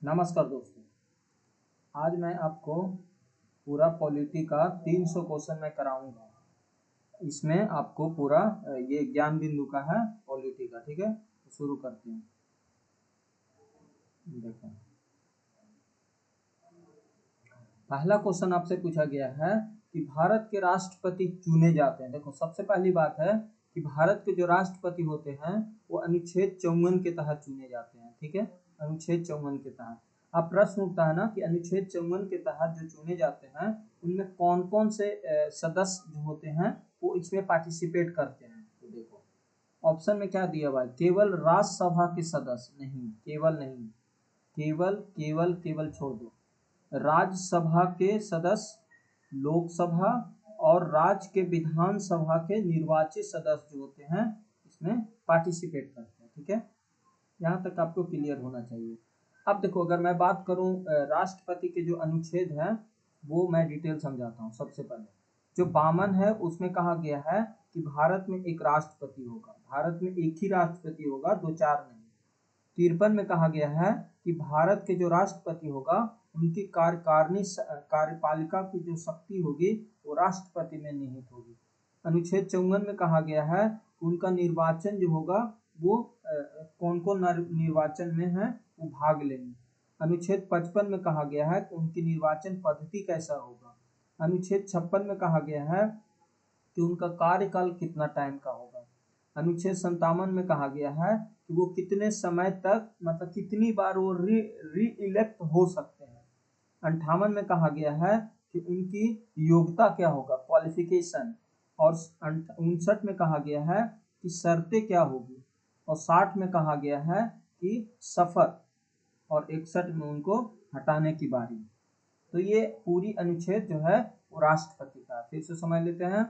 नमस्कार दोस्तों, आज मैं आपको पूरा पॉलिटी का 300 क्वेश्चन मैं कराऊंगा। इसमें आपको पूरा ये ज्ञान बिंदु का है पॉलिटी का। ठीक है, तो शुरू करते हैं। देखो, पहला क्वेश्चन आपसे पूछा गया है कि भारत के राष्ट्रपति चुने जाते हैं। देखो, सबसे पहली बात है कि भारत के जो राष्ट्रपति होते हैं वो अनुच्छेद 54 के तहत चुने जाते हैं। ठीक है, अनुच्छेद 54 के तहत। अब प्रश्न उठता है ना कि अनुच्छेद 54 के तहत जो चुने जाते हैं उनमें कौन कौन से सदस्य जो होते हैं वो इसमें पार्टिसिपेट करते हैं। तो देखो, ऑप्शन में क्या दिया हुआ है, केवल राज्यसभा के सदस्य नहीं, केवल नहीं, केवल केवल केवल छोड़ दो, राज्यसभा के सदस्य, लोकसभा और राज्य के विधानसभा के निर्वाचित सदस्य जो होते हैं इसमें पार्टिसिपेट करते हैं। ठीक है, यहाँ तक आपको क्लियर होना चाहिए। अब देखो, अगर मैं बात करूं राष्ट्रपति के जो अनुच्छेद हैं वो मैं डिटेल समझाता हूँ। सबसे पहले जो 52 है उसमें कहा गया है कि भारत में एक राष्ट्रपति होगा, भारत में एक ही राष्ट्रपति होगा, दो चार नहीं। 53 में कहा गया है कि भारत के जो राष्ट्रपति होगा उनकी कार्यकारिणी कार्यपालिका की जो शक्ति होगी वो राष्ट्रपति में निहित होगी। अनुच्छेद 54 में कहा गया है कि उनका निर्वाचन जो होगा वो कौन कौन निर्वाचन में है वो भाग लेंगे। अनुच्छेद 55 में कहा गया है कि उनकी निर्वाचन पद्धति कैसा होगा। अनुच्छेद 56 में कहा गया है कि उनका कार्यकाल कितना टाइम का होगा। अनुच्छेद 57 में कहा गया है कि वो कितने समय तक, मतलब कितनी बार वो री इलेक्ट हो सकते हैं। 58 में कहा गया है कि उनकी योग्यता क्या होगा, क्वालिफिकेशन। और 59 में कहा गया है कि शर्तें क्या होगी। और 60 में कहा गया है कि शपथ। और 61 में उनको हटाने की बारी। तो ये पूरी अनुच्छेद जो है वो राष्ट्रपति का। फिर से समझ लेते हैं,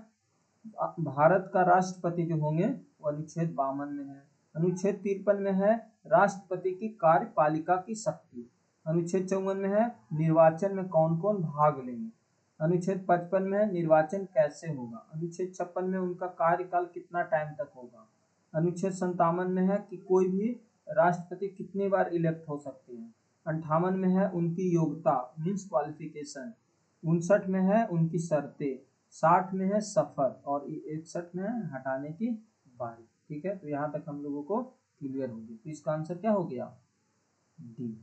भारत का राष्ट्रपति जो होंगे वो अनुच्छेद 52 में है। अनुच्छेद 53 में है राष्ट्रपति की कार्यपालिका की शक्ति। अनुच्छेद 54 में है निर्वाचन में कौन कौन भाग लेंगे। अनुच्छेद 55 में है निर्वाचन कैसे होगा। अनुच्छेद 56 में उनका कार्यकाल कितना टाइम तक होगा। अनुच्छेद 57 में है कि कोई भी राष्ट्रपति कितनी बार इलेक्ट हो सकते हैं। 58 में है उनकी योग्यता मीन्स क्वालिफिकेशन। 59 में है उनकी शर्तें। 60 में है सफर और 61 में है हटाने की बारी। ठीक है, तो यहाँ तक हम लोगों को क्लियर होगी। तो इसका आंसर क्या हो गया, डी।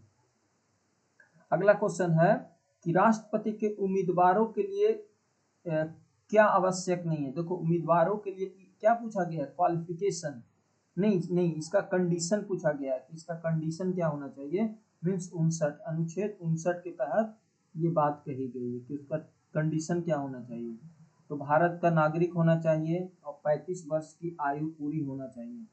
अगला क्वेश्चन है कि राष्ट्रपति के उम्मीदवारों के लिए क्या आवश्यक नहीं है। देखो, उम्मीदवारों के लिए क्या पूछा गया है, क्वालिफिकेशन नहीं, इसका कंडीशन पूछा गया है। इसका कंडीशन क्या होना चाहिए, मीन्स 59, अनुच्छेद 59 के तहत ये बात कही गई है कि उसका कंडीशन क्या होना चाहिए। तो भारत का नागरिक होना चाहिए और 35 वर्ष की आयु पूरी होना चाहिए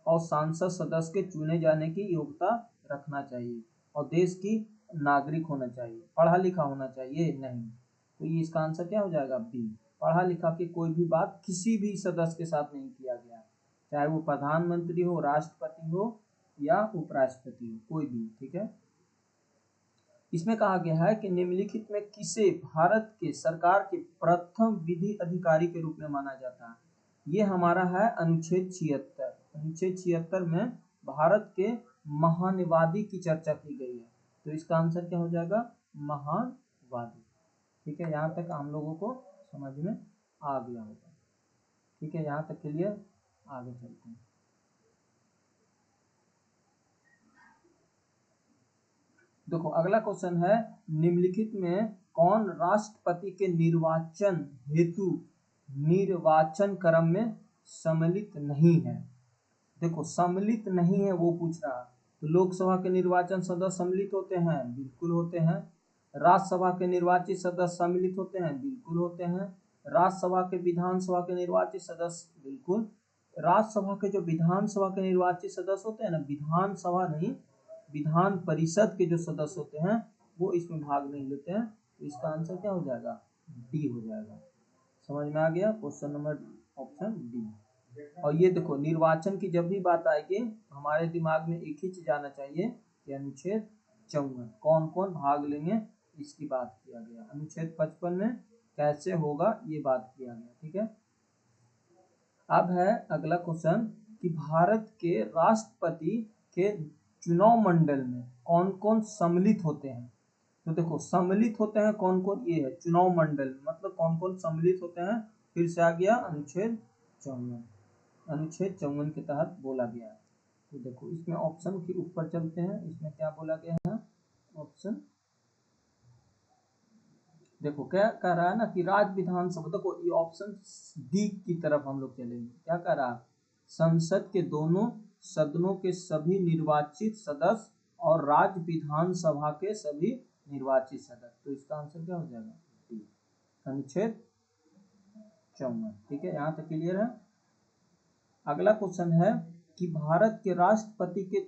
और सांसद सदस्य के चुने जाने की योग्यता रखना चाहिए और देश की नागरिक होना चाहिए। पढ़ा लिखा होना चाहिए नहीं। तो ये इसका आंसर क्या हो जाएगा, बी। पढ़ा लिखा की कोई भी बात किसी भी सदस्य के साथ नहीं किया गया, चाहे वो प्रधानमंत्री हो, राष्ट्रपति हो या उपराष्ट्रपति हो, कोई भी। ठीक है, इसमें कहा गया है कि निम्नलिखित में किसे भारत के सरकार के प्रथम विधि अधिकारी के रूप में माना जाता है। ये हमारा है अनुच्छेद 76। अनुच्छेद 76 में भारत के महानवादी की चर्चा की गई है। तो इसका आंसर क्या हो जाएगा, महानवादी। ठीक है, यहाँ तक हम लोगों को समझ में आ गया होगा। ठीक है, यहाँ तक क्लियर, आगे चलते हैं। देखो, अगला क्वेश्चन है, निम्नलिखित में कौन राष्ट्रपति के निर्वाचन हेतु निर्वाचन क्रम में सम्मिलित नहीं है। देखो, सम्मिलित नहीं है वो पूछ रहा है। तो लोकसभा के निर्वाचन सदस्य सम्मिलित होते हैं, बिल्कुल होते हैं। राज्यसभा के निर्वाचित सदस्य सम्मिलित होते हैं, बिल्कुल होते हैं। राज्यसभा के विधानसभा के निर्वाचित सदस्य, बिल्कुल। राज्यसभा के जो विधानसभा के निर्वाचित सदस्य होते हैं ना, विधानसभा नहीं, विधान परिषद के जो सदस्य होते हैं वो इसमें भाग नहीं लेते हैं। तो इसका आंसर क्या हो जाएगा, डी हो जाएगा। समझ में आ गया, क्वेश्चन नंबर ऑप्शन डी। और ये देखो, निर्वाचन की जब भी बात आएगी हमारे दिमाग में एक ही चीज आना चाहिए कि अनुच्छेद 54 कौन कौन भाग लेंगे इसकी बात किया गया। अनुच्छेद 55 में कैसे होगा ये बात किया गया। ठीक है, अब है अगला क्वेश्चन कि भारत के राष्ट्रपति के चुनाव मंडल में कौन कौन सम्मिलित होते हैं। तो देखो सम्मिलित होते हैं कौन कौन, ये है चुनाव मंडल, मतलब कौन कौन सम्मिलित होते हैं। फिर से आ गया अनुच्छेद 54, अनुच्छेद 54 के तहत बोला गया है। तो देखो इसमें ऑप्शन के ऊपर चलते हैं, इसमें क्या बोला गया है ऑप्शन, देखो क्या कह रहा है ना कि राज्य विधानसभा, देखो ये ऑप्शन डी की तरफ हम लोग चलेंगे। क्या कह रहा है, संसद के दोनों सदनों के सभी निर्वाचित सदस्य और राज्य विधानसभा के सभी निर्वाचित सदस्य। तो इसका आंसर क्या हो जाएगा, डी, अनुच्छेद 54। ठीक है, यहाँ तक क्लियर है। अगला क्वेश्चन है कि भारत के राष्ट्रपति के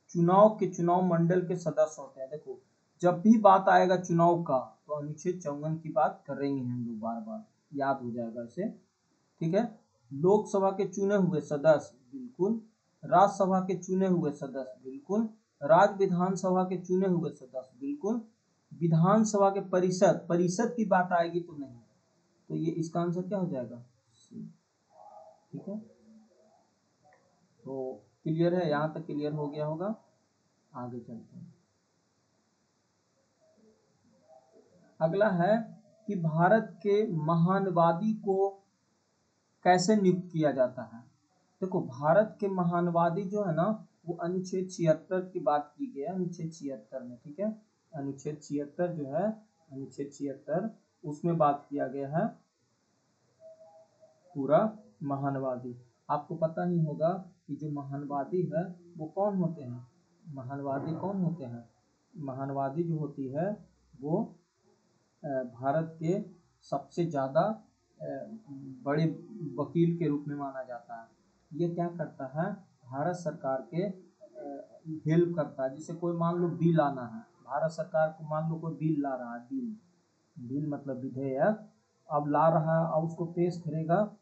चुनाव मंडल के सदस्य होते हैं। देखो जब भी बात आएगा चुनाव का तो अनुच्छेद 54 की बात करेंगे हम लोग, बार बार याद हो जाएगा इसे। ठीक है, लोकसभा के चुने हुए सदस्य बिल्कुल, राज्यसभा के चुने हुए सदस्य बिल्कुल, राज्य विधानसभा के चुने हुए सदस्य बिल्कुल, विधानसभा के परिषद की बात आएगी तो नहीं। तो ये इसका आंसर क्या हो जाएगा, ठीक है। तो क्लियर है, यहाँ तक क्लियर हो गया होगा। आगे चलते हैं। अगला है कि भारत के महानवादी को कैसे नियुक्त किया जाता है। देखो भारत के महानवादी जो है ना वो अनुच्छेद 76 की बात की गई है, अनुच्छेद 76 में। ठीक है, अनुच्छेद 76 जो है, अनुच्छेद 76 उसमें बात किया गया है पूरा महानवादी। आपको पता ही होगा कि जो महानवादी है वो कौन होते हैं, महानवादी कौन होते हैं। महानवादी जो होती है वो भारत के सबसे ज़्यादा बड़े वकील के रूप में माना जाता है। ये क्या करता है, भारत सरकार के हेल्प करता है। जैसे कोई मान लो बिल आना है, भारत सरकार को मान लो कोई बिल ला रहा है, बिल मतलब विधेयक अब ला रहा है, अब उसको पेश करेगा,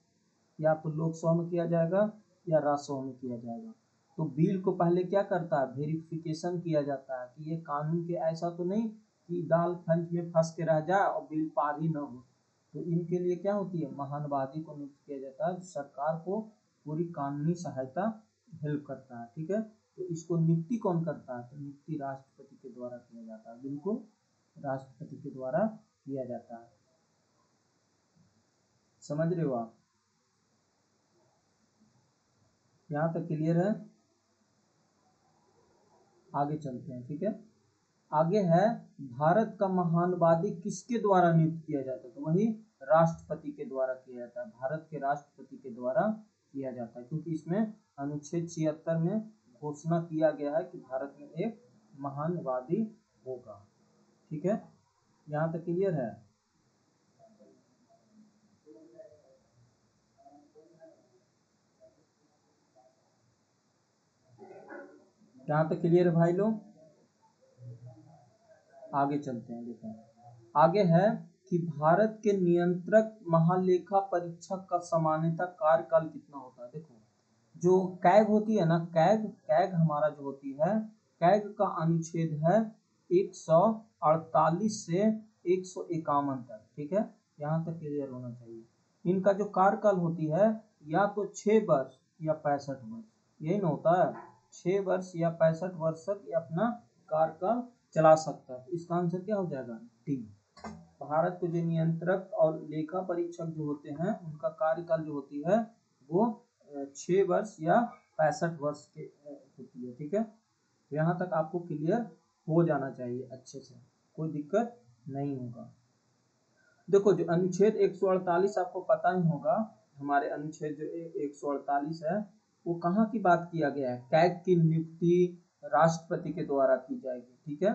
या तो लोकसभा में किया जाएगा या राज्यसभा में किया जाएगा। तो बिल को पहले क्या करता है, वेरिफिकेशन किया जाता है कि ये कानून के ऐसा तो नहीं कि दाल फंज में फंस के रह जाए और बिल पार ही न हो। तो इनके लिए क्या होती है, महानवादी को नियुक्त किया जाता है, सरकार को पूरी कानूनी सहायता हेल्प करता है। ठीक है, तो इसको नियुक्ति कौन करता है, तो नियुक्ति राष्ट्रपति के द्वारा किया जाता है, बिल्कुल राष्ट्रपति के द्वारा किया जाता है। समझ रहे हो आप, यहाँ तक क्लियर है। आगे चलते हैं। ठीक है, आगे है भारत का महानवादी किसके द्वारा नियुक्त किया जाता है, तो वही राष्ट्रपति के द्वारा किया जाता है, भारत के राष्ट्रपति के द्वारा किया जाता है। क्योंकि इसमें अनुच्छेद 76 में घोषणा किया गया है कि भारत में एक महानवादी होगा। ठीक है, यहाँ तक क्लियर है। यहाँ तक क्लियर है भाई लोग। आगे चलते हैं। देखो आगे है कि भारत के नियंत्रक महालेखा परीक्षक का सामान्यतः कार्यकाल कितना होता है। देखो जो कैग होती है ना, कैग हमारा जो होती है, कैग का अनुच्छेद है 148 से 151 तक। ठीक है, यहाँ तक क्लियर होना चाहिए। इनका जो कार्यकाल होती है या तो 6 वर्ष या 65 वर्ष, यही ना होता है, 6 वर्ष या 65 वर्ष तक ये अपना कार्यकाल चला सकता है। इसका आंसर क्या हो जाएगा, डी। भारत के जो नियंत्रक और लेखा परीक्षक जो होते हैं उनका कार्यकाल जो होती है वो 6 वर्ष या 65 वर्ष के होती है। ठीक है, यहाँ तक आपको क्लियर हो जाना चाहिए अच्छे से, कोई दिक्कत नहीं होगा। देखो जो अनुच्छेद 148 आपको पता ही होगा, हमारे अनुच्छेद जो 148 है वो कहाँ की बात किया गया है, कैग की नियुक्ति राष्ट्रपति के द्वारा की जाएगी। ठीक है,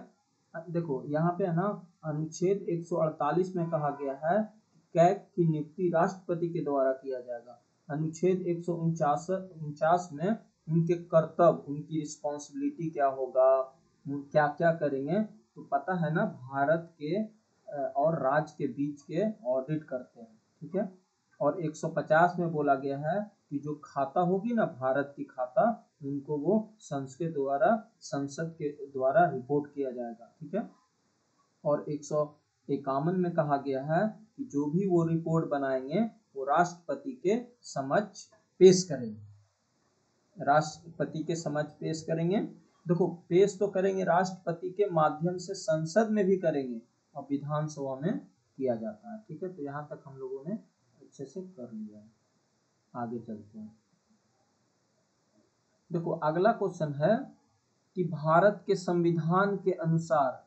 देखो यहाँ पे है ना अनुच्छेद 148 में कहा गया है कि कैग की नियुक्ति राष्ट्रपति के द्वारा किया जाएगा। अनुच्छेद 149 में उनके कर्तव्य, उनकी रिस्पॉन्सिबिलिटी क्या होगा, क्या क्या करेंगे, तो पता है ना भारत के और राज्य के बीच के ऑडिट करते हैं। ठीक है, और 150 में बोला गया है कि जो खाता होगी ना भारत की खाता, उनको वो संसद के द्वारा रिपोर्ट किया जाएगा। ठीक है, और 151 में कहा गया है कि जो भी वो रिपोर्ट बनाएंगे वो राष्ट्रपति के समक्ष पेश करेंगे, राष्ट्रपति के समक्ष पेश करेंगे। देखो पेश तो करेंगे राष्ट्रपति के माध्यम से, संसद में भी करेंगे और विधानसभा में किया जाता है। ठीक है, तो यहाँ तक हम लोगों ने अच्छे से कर लिया है। आगे चलते हैं। देखो अगला क्वेश्चन है कि भारत के संविधान के अनुसार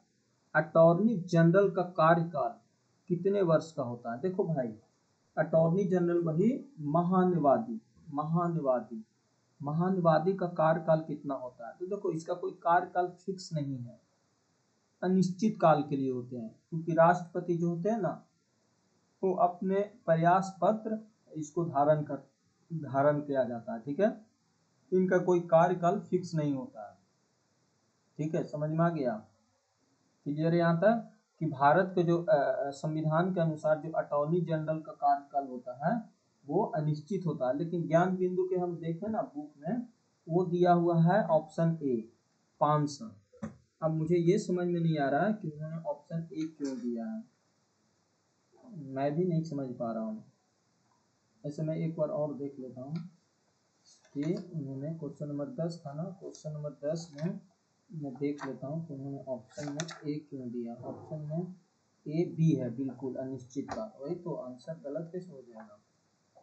अटॉर्नी जनरल का कार्यकाल कितने वर्ष का होता है। देखो भाई, अटॉर्नी जनरल वही महानिवादी महानिवादी महानिवादी का कार्यकाल कितना होता है। तो देखो इसका कोई कार्यकाल फिक्स नहीं है, अनिश्चित काल के लिए होते हैं, क्योंकि राष्ट्रपति जो होते हैं ना, वो अपने प्रयास पत्र इसको धारण किया जाता है। ठीक है, इनका कोई कार्यकाल फिक्स नहीं होता है। ठीक है, समझ में आ गया, क्लियर है यहाँ तक कि भारत के जो संविधान के अनुसार जो अटॉर्नी जनरल का कार्यकाल होता है वो अनिश्चित होता है। लेकिन ज्ञान बिंदु के हम देखें ना बुक में, वो दिया हुआ है ऑप्शन ए 500। अब मुझे ये समझ में नहीं आ रहा है कि उन्होंने ऑप्शन ए क्यों दिया है, मैं भी नहीं समझ पा रहा हूँ। ऐसे मैं एक बार और देख लेता हूँ कि उन्होंने क्वेश्चन नंबर 10 था ना, क्वेश्चन नंबर 10 में मैं देख लेता हूँ कि उन्होंने ऑप्शन में ए क्यों दिया। ऑप्शन में ए बी है, बिल्कुल अनिश्चित काल, वही तो आंसर गलत कैसे हो जाएगा।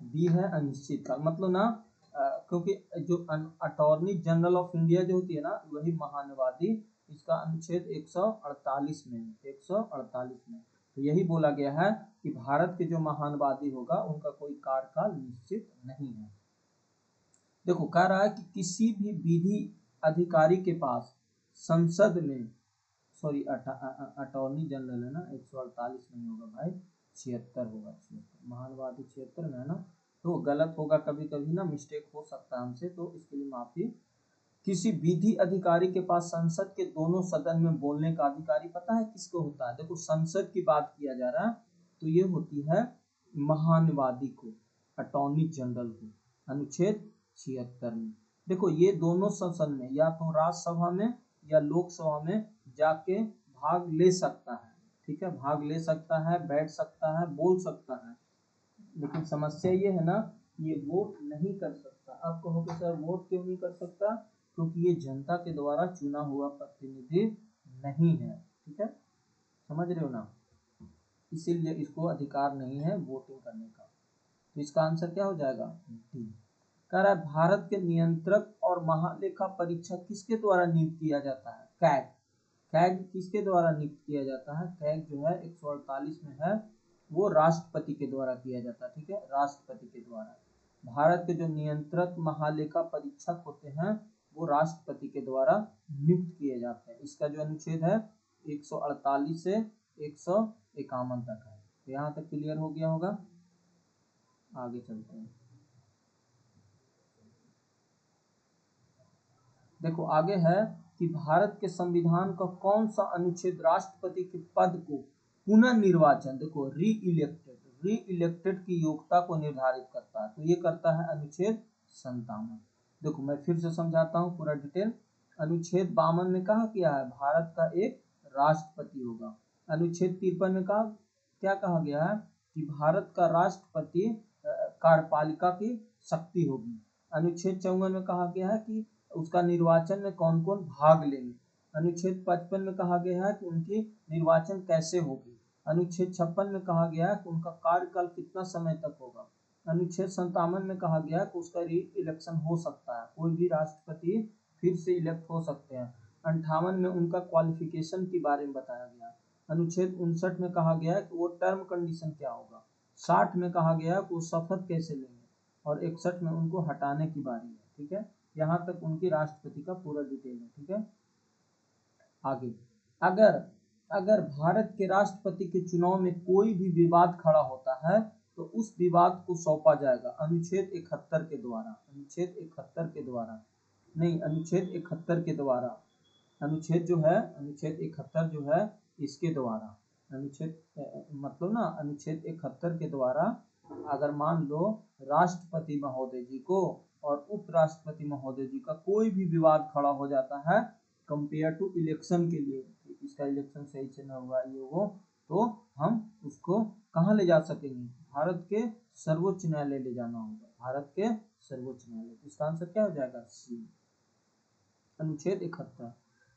बी है अनिश्चित काल, मतलब ना क्योंकि जो अटॉर्नी जनरल ऑफ इंडिया जो होती है ना, वही महानिवादी, इसका अनुच्छेद 148 में 148 में तो यही बोला गया है कि भारत के जो महानिवादी होगा उनका कोई कार्यकाल निश्चित नहीं है। देखो कह रहा है कि किसी भी विधि अधिकारी के पास संसद में, सॉरी अटॉर्नी जनरल है ना, 148 नहीं होगा भाई, 76 होगा, 76 महानवादी 76 में है ना, तो गलत होगा, कभी कभी ना मिस्टेक हो सकता है हमसे, तो इसके लिए माफी। किसी विधि अधिकारी के पास संसद के दोनों सदन में बोलने का अधिकारी पता है किसको होता है। देखो संसद की बात किया जा रहा है तो ये होती है महानिवादी को, अटॉर्नी जनरल को, अनुच्छेद 76 में। देखो ये दोनों सदन में, या तो राज्यसभा में या लोकसभा में जाके भाग ले सकता है। ठीक है, भाग ले सकता है, बैठ सकता है, बोल सकता है, लेकिन समस्या ये है ना, ये वोट नहीं कर सकता। आप कहोगे सर वोट क्यों नहीं कर सकता, क्योंकि ये जनता के द्वारा चुना हुआ प्रतिनिधि नहीं है। ठीक है, समझ रहे हो ना, इसीलिए इसको अधिकार नहीं है वोटिंग करने का। तो इसका आंसर क्या हो जाएगा, डी। कह रहा है भारत के नियंत्रक और महालेखा परीक्षक किसके द्वारा नियुक्त किया जाता है, कैग। कैग किसके द्वारा नियुक्त किया जाता है, कैग जो है 148 में है, वो राष्ट्रपति के द्वारा किया जाता है। ठीक है, राष्ट्रपति के द्वारा। भारत के जो नियंत्रक महालेखा परीक्षक होते हैं वो राष्ट्रपति के द्वारा नियुक्त किए जाते हैं। इसका जो अनुच्छेद है 148 से 151 तक है। तो यहाँ तक क्लियर हो गया होगा, आगे चलते हैं। देखो आगे है कि भारत के संविधान का कौन सा अनुच्छेद राष्ट्रपति के पद को पुनः निर्वाचन, देखो री इलेक्टेड की योग्यता को निर्धारित करता है। तो ये करता है अनुच्छेद 57। देखो मैं फिर से समझाता हूँ पूरा डिटेल। अनुच्छेद 52 में कहा गया है भारत का एक राष्ट्रपति होगा। अनुच्छेद 53 में कहा क्या कहा गया है कि भारत का राष्ट्रपति कार्यपालिका की शक्ति होगी। अनुच्छेद 54 में कहा गया है कि उसका निर्वाचन में कौन कौन भाग लेंगे। अनुच्छेद 55 में कहा गया है कि उनकी निर्वाचन कैसे होगी। अनुच्छेद 56 में कहा गया है कि उनका कार्यकाल कितना समय तक होगा। अनुच्छेद 57 में कहा गया है कि उसका री इलेक्शन हो सकता है, कोई भी राष्ट्रपति फिर से इलेक्ट हो सकते हैं। 58 में उनका क्वालिफिकेशन के बारे में बताया गया। अनुच्छेद 59 में कहा गया है कि वो टर्म कंडीशन क्या होगा। 60 में कहा गया कि वो शपथ कैसे लेंगे, और 61 में उनको हटाने की बारी है। ठीक है, यहाँ तक उनकी राष्ट्रपति का पूरा डिटेल है। ठीक है, आगे अगर भारत के राष्ट्रपति के चुनाव में कोई भी विवाद खड़ा होता है तो उस विवाद को सौंपा जाएगा अनुच्छेद 71 के द्वारा, अनुच्छेद 71 के द्वारा नहीं, अनुच्छेद 71 के द्वारा, अनुच्छेद जो है अनुच्छेद 71 जो है इसके द्वारा, अनुच्छेद मतलब ना अनुच्छेद 71 के द्वारा अगर मान लो राष्ट्रपति महोदय जी को और उपराष्ट्रपति महोदय जी का कोई भी विवाद खड़ा हो जाता है कंपेयर टू इलेक्शन के लिए, इसका इलेक्शन सही से न हुआ ये वो, तो हम उसको कहाँ ले जा सकेंगे, भारत के सर्वोच्च न्यायालय ले जाना होगा, भारत के सर्वोच्च न्यायालय। इसका आंसर क्या हो जाएगा, सी। अनुच्छेद 71,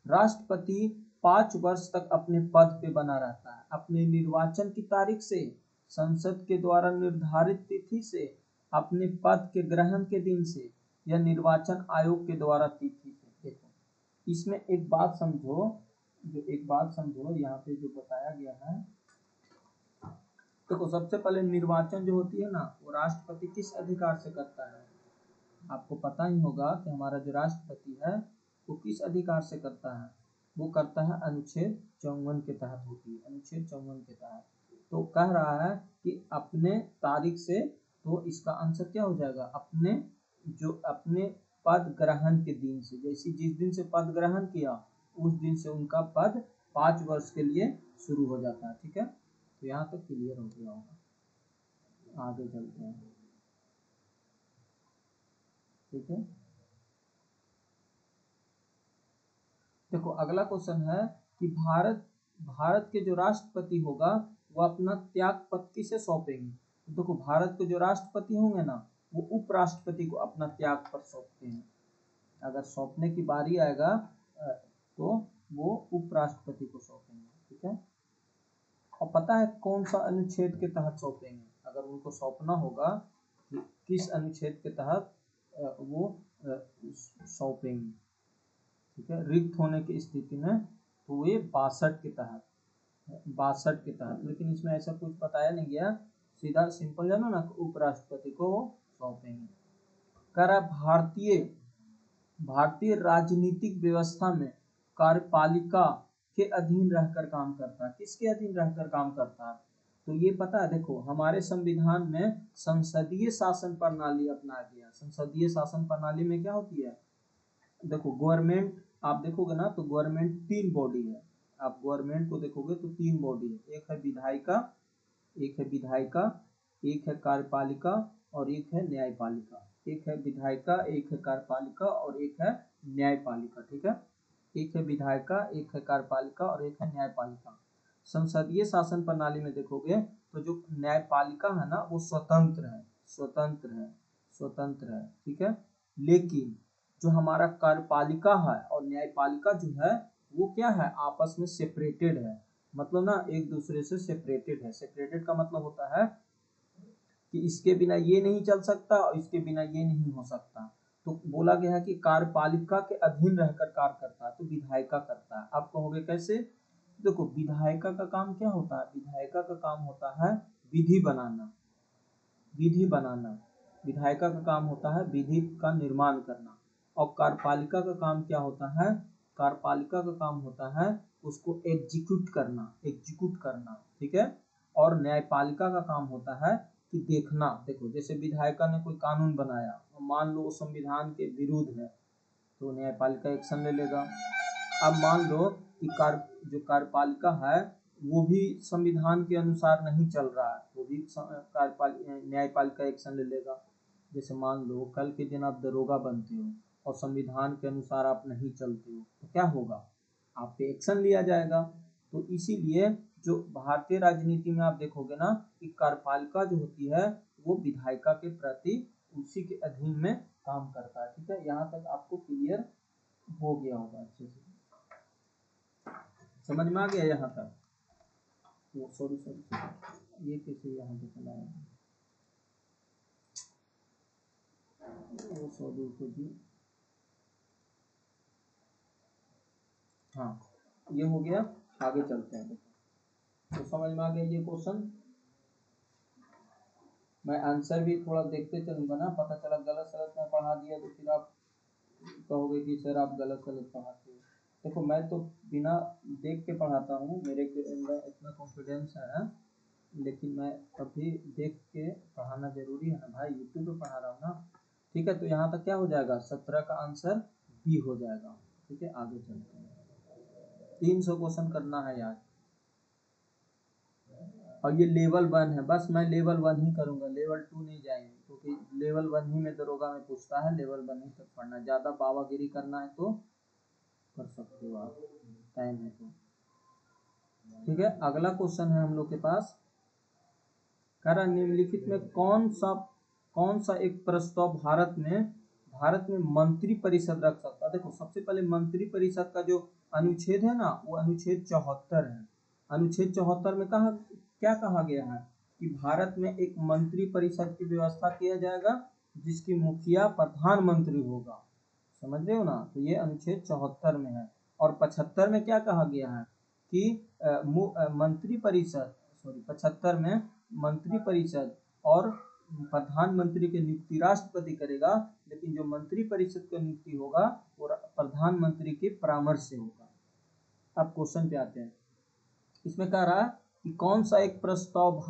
राष्ट्रपति 5 वर्ष तक अपने पद पे बना रहता है अपने निर्वाचन की तारीख से, संसद के द्वारा निर्धारित तिथि से, अपने पद के ग्रहण के दिन से या निर्वाचन आयोग के द्वारा तिथि से। देखो इसमें एक बात समझो यहाँ पे जो बताया गया है। देखो सबसे पहले निर्वाचन जो होती है ना, वो राष्ट्रपति किस अधिकार से करता है? आपको पता ही होगा कि हमारा जो राष्ट्रपति है वो किस अधिकार से करता है? वो करता है अनुच्छेद 54 के तहत होती है, अनुच्छेद 54 के तहत। तो कह रहा है कि अपने तारीख से, तो इसका आंसर क्या हो जाएगा? अपने पद ग्रहण के दिन से, जैसे जिस दिन से पद ग्रहण किया उस दिन से उनका पद 5 वर्ष के लिए शुरू हो जाता है। ठीक है, तो यहाँ तक क्लियर हो गया होगा, आगे चलते हैं। ठीक है, देखो अगला क्वेश्चन है कि भारत के जो राष्ट्रपति होगा वो अपना त्याग पत्र किसे सौंपेंगे? तो देखो भारत के जो राष्ट्रपति होंगे ना, वो उपराष्ट्रपति को अपना त्याग पत्र सौंपते हैं। अगर सौंपने की बारी आएगा तो वो उपराष्ट्रपति को सौंपेंगे। ठीक है, और पता है कौन सा अनुच्छेद के तहत सौंपेंगे? अगर उनको सौंपना होगा कि किस अनुच्छेद के तहत वो सौंपेंगे। ठीक है, रिक्त होने की स्थिति में तो ये 62 के तहत, 62 के तहत। लेकिन इसमें ऐसा कुछ बताया नहीं गया, सीधा सिंपल जानो ना, उपराष्ट्रपति को सौंपेंगे। कह रहा भारतीय राजनीतिक व्यवस्था में कार्यपालिका के अधीन रहकर काम करता है। किसके अधीन रहकर काम करता है? तो ये पता है, देखो हमारे संविधान में संसदीय शासन प्रणाली अपनाया गया। संसदीय शासन प्रणाली में क्या होती है? देखो गवर्नमेंट आप देखोगे ना, तो गवर्नमेंट 3 बॉडी है। आप गवर्नमेंट को देखोगे तो 3 बॉडी है, एक है विधायिका, एक है कार्यपालिका और एक है न्यायपालिका। एक है विधायिका, एक है कार्यपालिका और एक है न्यायपालिका। ठीक है, एक है विधायिका, एक है कार्यपालिका और एक है न्यायपालिका। संसदीय शासन प्रणाली में देखोगे तो जो न्यायपालिका है ना, वो स्वतंत्र है। ठीक है, लेकिन जो हमारा कार्यपालिका है और न्यायपालिका जो है वो क्या है? आपस में सेपरेटेड है। मतलब ना एक दूसरे से सेपरेटेड है। सेपरेटेड का मतलब होता है कि इसके बिना ये नहीं चल सकता और इसके बिना ये नहीं हो सकता। तो बोला गया है कि कार्यपालिका के अधीन रहकर कार्य करता है, तो विधायिका करता है। आप कहोगे कैसे? देखो विधायिका का काम क्या होता है? विधायिका का काम होता है विधि बनाना। विधायिका का काम होता है विधि का निर्माण करना। और कार्यपालिका का काम क्या होता है? कार्यपालिका का काम होता है उसको एग्जीक्यूट करना। ठीक है, और न्यायपालिका का काम होता है कि देखना। देखो जैसे विधायिका ने कोई कानून बनाया, मान लो संविधान के विरुद्ध है, तो न्यायपालिका एक्शन ले लेगा। अब मान लो कि जो कार्यपालिका है वो भी संविधान के अनुसार नहीं चल रहा है, वो भी न्यायपालिका एक्शन ले लेगा। जैसे मान लो कल के दिन आप दरोगा बनते हो और संविधान के अनुसार आप नहीं चलते हो, तो क्या होगा? आप पे एक्शन लिया जाएगा। तो इसीलिए जो भारतीय राजनीति में आप देखोगे ना कि कार्यपालिका जो होती है वो विधायिका के प्रति उसी के अधीन में काम करता है। ठीक है, यहाँ तक आपको क्लियर हो गया होगा, अच्छे से समझ में आ गया यहाँ तक? सॉरी ये कैसे यहाँ पे चला है? हाँ ये हो गया, आगे चलते हैं। तो समझ में आ गया ये क्वेश्चन? मैं आंसर भी थोड़ा देखते चलूंगा ना, पता चला गलत सलत मैं पढ़ा दिया तो फिर आप कहोगे कि सर आप गलत सलत पढ़ाते हो। देखो मैं तो बिना देख के पढ़ाता हूँ, मेरे अंदर इतना कॉन्फिडेंस है, लेकिन मैं कभी देख के पढ़ाना जरूरी है ना भाई, यूट्यूब पे पढ़ा रहा हूँ ना। ठीक है, तो यहाँ तक क्या हो जाएगा? 17 का आंसर बी हो जाएगा। ठीक है, आगे चलते हैं। 300 क्वेश्चन करना है यार, और ये लेवल 1 है, बस मैं लेवल 1 ही करूंगा, लेवल 2 नहीं जाएंगे, क्योंकि लेवल 1 ही में दरोगा में पूछता है, लेवल 1 ही तक पढ़ना। ज़्यादा बावागिरी करना है तो कर सकते हो आप, टाइम है तो। ठीक है, अगला क्वेश्चन है हम लोग के पास। कह रहा निम्नलिखित में कौन सा एक प्रस्ताव भारत में मंत्री परिषद रख सकता है। देखो सबसे पहले मंत्री परिषद का जो अनुच्छेद है ना, वो अनुच्छेद 74 है। अनुच्छेद 74 में क्या कहा गया है कि भारत में एक मंत्री परिषद की व्यवस्था किया जाएगा जिसकी मुखिया प्रधानमंत्री होगा। समझ रहे हो ना, तो ये अनुच्छेद 74 में है। और 75 में क्या कहा गया है कि मंत्री परिषद, 75 में मंत्री परिषद और प्रधानमंत्री की नियुक्ति राष्ट्रपति करेगा, लेकिन जो मंत्री परिषद की नियुक्ति होगा वो प्रधानमंत्री के परामर्श से होगा। अब क्वेश्चन पे आते हैं। इसमें कह रहा है कि कौन सा एक प्रस्ताव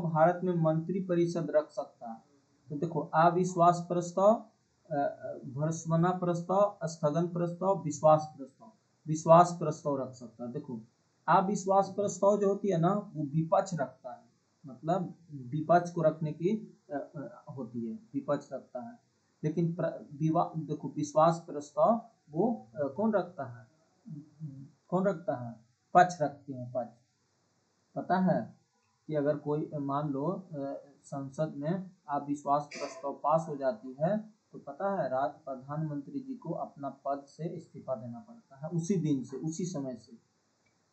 भारत में मंत्री परिषद रख सकता है। तो देखो अविश्वास प्रस्ताव, भर्त्सना प्रस्ताव, स्थगन प्रस्ताव, विश्वास प्रस्ताव रख सकता है। देखो अविश्वास प्रस्ताव जो होती है ना, वो विपक्ष रखता है, मतलब विपक्ष को रखने की होती है, विपक्ष रखता है। लेकिन देखो विश्वास प्रस्ताव वो कौन रखता है, पक्ष रखते हैं, पक्ष। पता है कि अगर कोई मान लो संसद में अविश्वास प्रस्ताव पास हो जाती है तो पता है प्रधानमंत्री जी को अपना पद से इस्तीफा देना पड़ता है उसी दिन से, उसी समय से।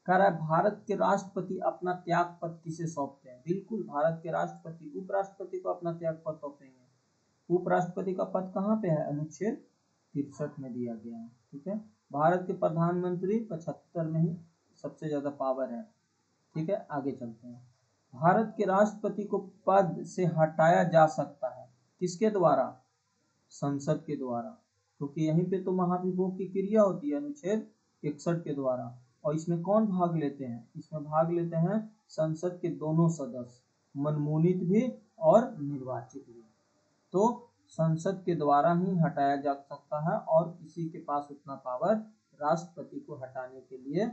कह रहा है भारत के राष्ट्रपति अपना त्याग पत्र किसे सौंपते हैं। बिल्कुल, भारत के राष्ट्रपति उपराष्ट्रपति को अपना त्याग पत्र सौंपेंगे। उपराष्ट्रपति का पद कहाँ पे है, अनुच्छेद 63 में दिया गया है। ठीक है, भारत के प्रधानमंत्री 75 में ही सबसे ज्यादा पावर है। ठीक है, आगे चलते हैं। भारत के राष्ट्रपति को पद से हटाया जा सकता है, किसके द्वारा, संसद के द्वारा, क्योंकि यहीं पे तो महाभियोग की क्रिया होती है अनुच्छेद 61 के द्वारा। और इसमें कौन भाग लेते हैं, इसमें भाग लेते हैं संसद के दोनों सदस्य, मनमोनित भी और निर्वाचित भी। तो संसद के द्वारा ही हटाया जा सकता है और किसी के पास उतना पावर राष्ट्रपति को हटाने के लिए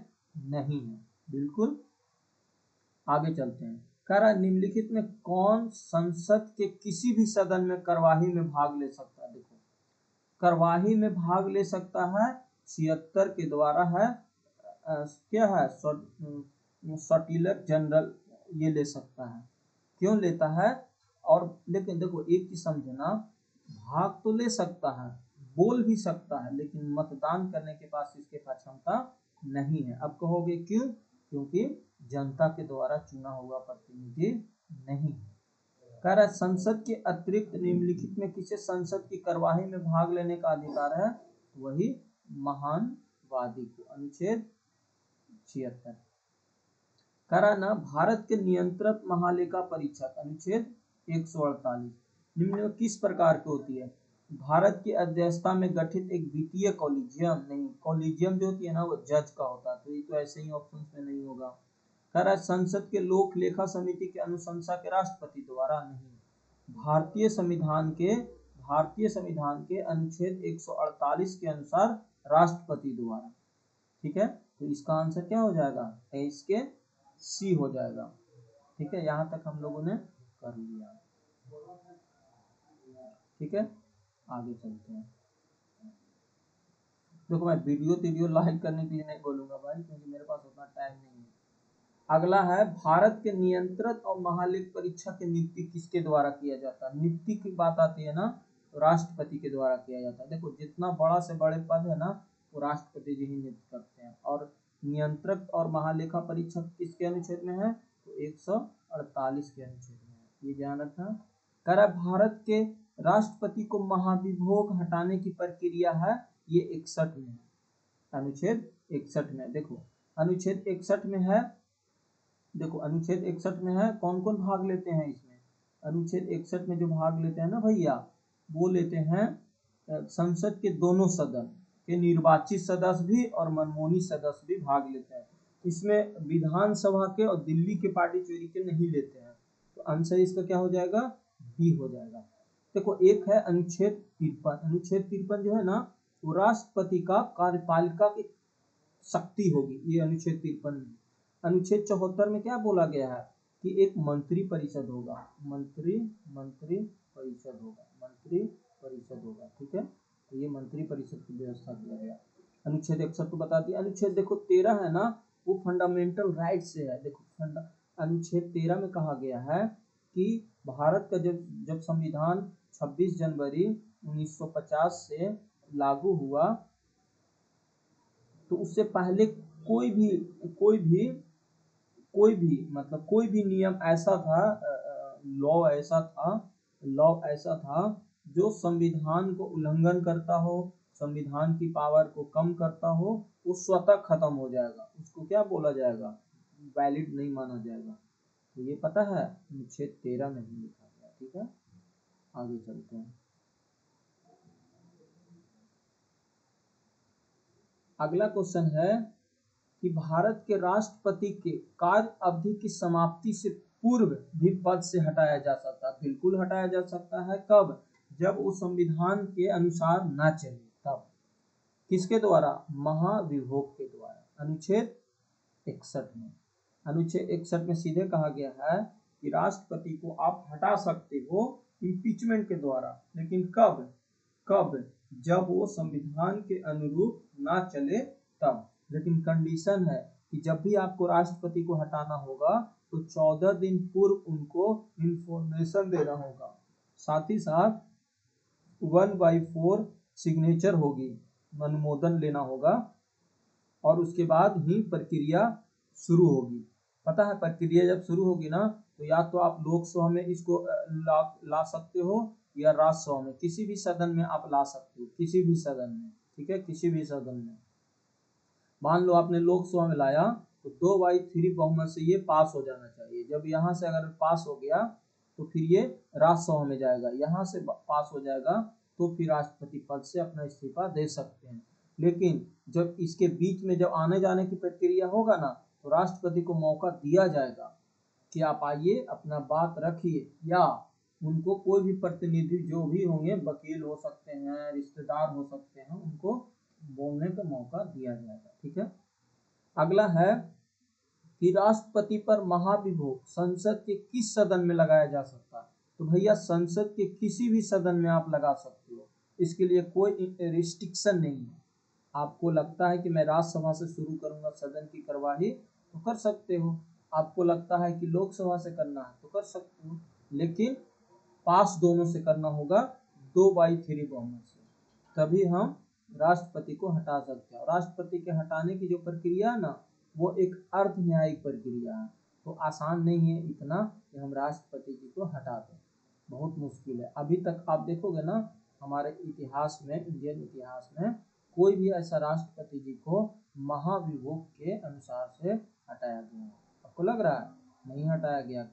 नहीं है। बिल्कुल, आगे चलते हैं। कह रहा है निम्नलिखित में कौन संसद के किसी भी सदन में कार्यवाही में भाग ले सकता है। देखो कार्यवाही में भाग ले सकता है 76 के द्वारा है, क्या है, सॉलिसिटर जनरल, ये ले सकता है। क्यों लेता है, और लेकिन देखो एक चीज समझे ना, भाग तो ले सकता है, बोल भी सकता है, लेकिन मतदान करने के पास इसके पास क्षमता नहीं है। अब कहोगे क्यों, क्योंकि जनता के द्वारा चुना हुआ प्रतिनिधि नहीं है। कह रहा है संसद के अतिरिक्त निम्नलिखित में किसे संसद की कार्यवाही में भाग लेने का अधिकार है, वही महानवादी को, अनुच्छेद 76। कह रहा ना भारत के नियंत्रक महालेखा परीक्षक, अनुच्छेद 148, निम्न में किस प्रकार की होती है। भारत की अध्यक्षता में गठित एक वित्तीय कॉलेजियम, नहीं, कॉलेजियम जो होती है ना वो जज का होता है, तो ये तो ऐसे ही ऑप्शन में नहीं होगा। कह रहा है संसद के लोक लेखा समिति की अनुशंसा के राष्ट्रपति द्वारा नहीं, भारतीय संविधान के अनुच्छेद 148 के अनुसार राष्ट्रपति द्वारा। ठीक है, तो इसका आंसर क्या हो जाएगा, इसके सी हो जाएगा। ठीक है, यहाँ तक हम लोगों ने कर लिया। ठीक है, आगे चलते हैं। देखो मैं वीडियो लाइक करने के लिए नहीं बोलूंगा भाई, क्योंकि मेरे पास उतना टाइम नहीं है। अगला है भारत के नियंत्रक और महालेख परीक्षक की नियुक्ति किसके द्वारा किया जाता है। नियुक्ति की बात आती है ना, तो राष्ट्रपति के द्वारा किया जाता है। देखो जितना बड़ा से बड़े पद है ना वो राष्ट्रपति जी ही नियुक्त करते हैं। और नियंत्रक और महालेखा परीक्षक किसके अनुच्छेद में है, तो 148 के अनुच्छेद में है, ये ध्यान रखना। कह भारत के राष्ट्रपति को महाभियोग हटाने की प्रक्रिया है, ये 61 में है, अनुच्छेद 61 में। देखो अनुच्छेद 61 में है, देखो अनुच्छेद 61 में है, कौन कौन भाग लेते हैं इसमें। अनुच्छेद 61 में जो भाग लेते हैं ना भैया, वो लेते हैं संसद के दोनों सदन के निर्वाचित सदस्य भी और मनमोनी सदस्य भी भाग लेते हैं। इसमें विधानसभा के और दिल्ली के पार्टी चोरी के नहीं लेते हैं, तो आंसर इसका क्या हो जाएगा, बी हो जाएगा। देखो एक है अनुच्छेद 53, अनुच्छेद 53 जो है ना वो राष्ट्रपति का कार्यपालिका की शक्ति होगी, ये अनुच्छेद 53 में। अनुच्छेद 74 में क्या बोला गया है कि एक मंत्री परिषद होगा, मंत्री परिषद होगा। ठीक है, तो ये मंत्री परिषद की व्यवस्था किया गया। अनुच्छेद 61 को बता दिया। अनुच्छेद देखो 13 है ना, वो फंडामेंटल राइट से है। देखो अनुच्छेद 13 में कहा गया है कि भारत का जब संविधान 26 जनवरी 1950 से लागू हुआ, तो उससे पहले कोई भी कोई भी कोई भी नियम ऐसा था, लॉ ऐसा था जो संविधान को उल्लंघन करता हो, संविधान की पावर को कम करता हो, वो स्वतः खत्म हो जाएगा, उसको क्या बोला जाएगा, वैलिड नहीं माना जाएगा। तो ये पता है अनुच्छेद 13 में ही लिखा गया। ठीक है, आगे चलते हैं। अगला क्वेश्चन है कि भारत के राष्ट्रपति के कार्य अवधि की समाप्ति से पूर्व भी पद से हटाया जा सकता है। बिल्कुल हटाया जा सकता है। कब? जब वो संविधान के अनुसार ना चले तब। किसके द्वारा? महाभियोग के द्वारा। अनुच्छेद 61 में, अनुच्छेद 61 में सीधे कहा गया है कि राष्ट्रपति को आप हटा सकते हो इम्पीचमेंट के द्वारा, लेकिन कब? जब वो संविधान के अनुरूप ना चले तब। लेकिन कंडीशन है कि जब भी आपको राष्ट्रपति को हटाना होगा तो 14 दिन पूर्व उनको इंफॉर्मेशन देना होगा, साथ ही साथ 1/4 सिग्नेचर होगी, अनुमोदन लेना होगा, और उसके बाद ही प्रक्रिया शुरू होगी। पता है प्रक्रिया जब शुरू होगी ना, तो या तो आप लोकसभा में इसको ला सकते हो या राज्यसभा में, किसी भी सदन में आप ला सकते हो, किसी भी सदन में। ठीक है, किसी भी सदन में। मान लो आपने लोकसभा में लाया तो 2/3 बहुमत से ये पास हो जाना चाहिए। जब यहाँ से अगर पास हो गया तो फिर ये राज्यसभा में जाएगा, यहाँ से पास हो जाएगा तो फिर राष्ट्रपति पद से अपना इस्तीफा दे सकते हैं। लेकिन जब इसके बीच में जब आने जाने की प्रक्रिया होगा ना, तो राष्ट्रपति को मौका दिया जाएगा कि आप आइए अपना बात रखिए, या उनको कोई भी प्रतिनिधि जो भी होंगे, वकील हो सकते हैं, रिश्तेदार हो सकते हैं, उनको बोलने का मौका दिया जाएगा। ठीक है, अगला है कि राष्ट्रपति पर महाभियोग संसद के किस सदन में लगाया जा सकता है? तो भैया संसद के किसी भी सदन में आप लगा सकते हो, इसके लिए कोई रिस्ट्रिक्शन नहीं है। आपको लगता है कि मैं राज्यसभा से शुरू करूंगा सदन की कार्यवाही, तो कर सकते हो। आपको लगता है कि लोकसभा से करना है तो कर सकते हो, लेकिन पास दोनों से करना होगा, 2/3 बहुमत से, तभी हम राष्ट्रपति को हटा सकते हैं। राष्ट्रपति के हटाने की जो प्रक्रिया है ना, वो एक अर्ध न्यायिक प्रक्रिया है, तो आसान नहीं है इतना कि हम राष्ट्रपति जी को हटा दें, बहुत मुश्किल है। अभी तक आप देखोगे ना, हमारे इतिहास में, इंडियन इतिहास में कोई भी ऐसा राष्ट्रपति जी को महाभियोग के अनुसार से हटाया गया है? आपको लग रहा है? नहीं हटाया गया,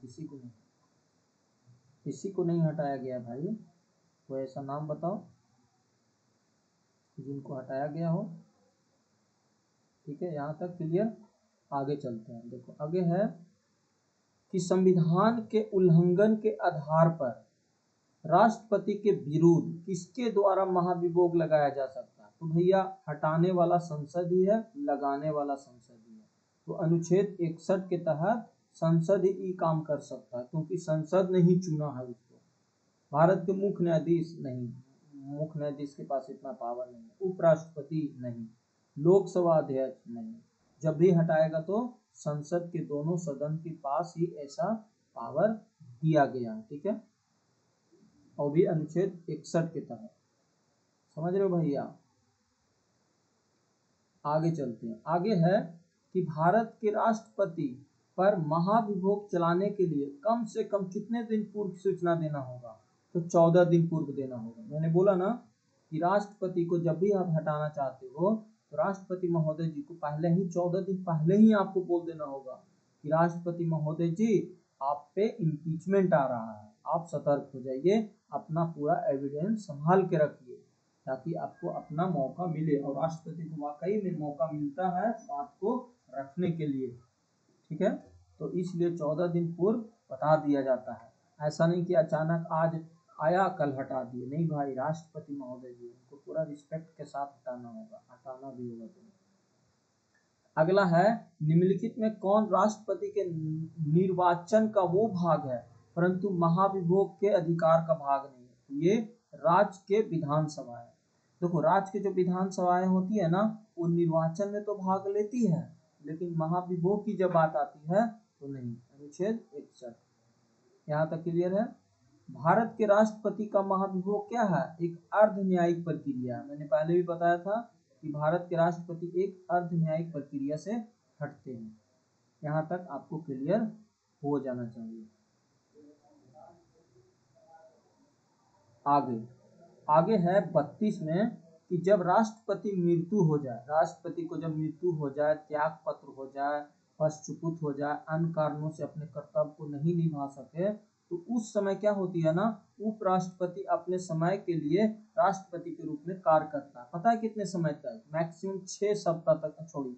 किसी को नहीं हटाया गया भाई। कोई ऐसा नाम बताओ जिनको हटाया गया हो। ठीक है, यहाँ तक क्लियर। आगे चलते हैं। देखो आगे है कि संविधान के उल्लंघन के आधार पर राष्ट्रपति के विरुद्ध किसके द्वारा महाभियोग लगाया जा सकता है? तो भैया हटाने वाला संसद ही है, लगाने वाला संसद ही है। तो अनुच्छेद 61 के तहत संसद ही काम कर सकता है, क्योंकि संसद ने ही चुना है उसको। भारत के मुख्य न्यायाधीश नहीं, मुख्य न्यायाधीश के पास इतना पावर नहीं है, उपराष्ट्रपति नहीं, लोकसभा अध्यक्ष नहीं। जब भी हटाएगा तो संसद के दोनों सदन के पास ही ऐसा पावर दिया गया है। ठीक है, और भी अनुच्छेद 61 के तहत। समझ रहे हो भैया? आगे चलते हैं। आगे है कि भारत के राष्ट्रपति पर महाभियोग चलाने के लिए कम से कम कितने दिन पूर्व सूचना देना होगा? तो 14 दिन पूर्व देना होगा। मैंने बोला ना कि राष्ट्रपति को जब भी आप हटाना चाहते हो तो राष्ट्रपति महोदय जी को पहले ही 14 दिन पहले ही आपको बोल देना होगा कि राष्ट्रपति महोदय जी, आप पे इम्पीचमेंट आ रहा है, आप सतर्क हो जाइए, अपना पूरा एविडेंस संभाल के रखिए, ताकि आपको अपना मौका मिले। और राष्ट्रपति को वाकई में मौका मिलता है बात को रखने के लिए। ठीक है, तो इसलिए 14 दिन पूर्व बता दिया जाता है। ऐसा नहीं कि अचानक आज आया कल हटा दिए, नहीं भाई, राष्ट्रपति महोदय जी, उनको पूरा रिस्पेक्ट के साथ हटाना होगा, हटाना भी होगा तुम्हें। अगला है, निम्नलिखित में कौन राष्ट्रपति के निर्वाचन का वो भाग है परंतु महाभियोग के अधिकार का भाग नहीं है? ये राज्य के विधानसभा है। देखो राज्य के जो विधानसभाएं होती है ना, वो निर्वाचन में तो भाग लेती है, लेकिन महाभियोग की जब बात आती है तो नहीं। अनुच्छेद 61। यहाँ तक क्लियर है? भारत के राष्ट्रपति का महाभियोग क्या है? एक अर्ध न्यायिक प्रक्रिया। मैंने पहले भी बताया था कि भारत के राष्ट्रपति एक अर्ध न्यायिक प्रक्रिया से हटते हैं। यहाँ तक आपको क्लियर हो जाना चाहिए। आगे आगे है 32 में कि जब राष्ट्रपति मृत्यु हो जाए, राष्ट्रपति को जब मृत्यु हो जाए, त्याग पत्र हो जाए, पश्चाताप हो जाए, अन्य कारणों से अपने कर्तव्य को नहीं निभा सके, तो उस समय क्या होती है ना, उपराष्ट्रपति अपने समय के लिए राष्ट्रपति के रूप में कार्य करता है। पता है कितने समय तक? मैक्सिमम 6 सप्ताह तक, छोड़िए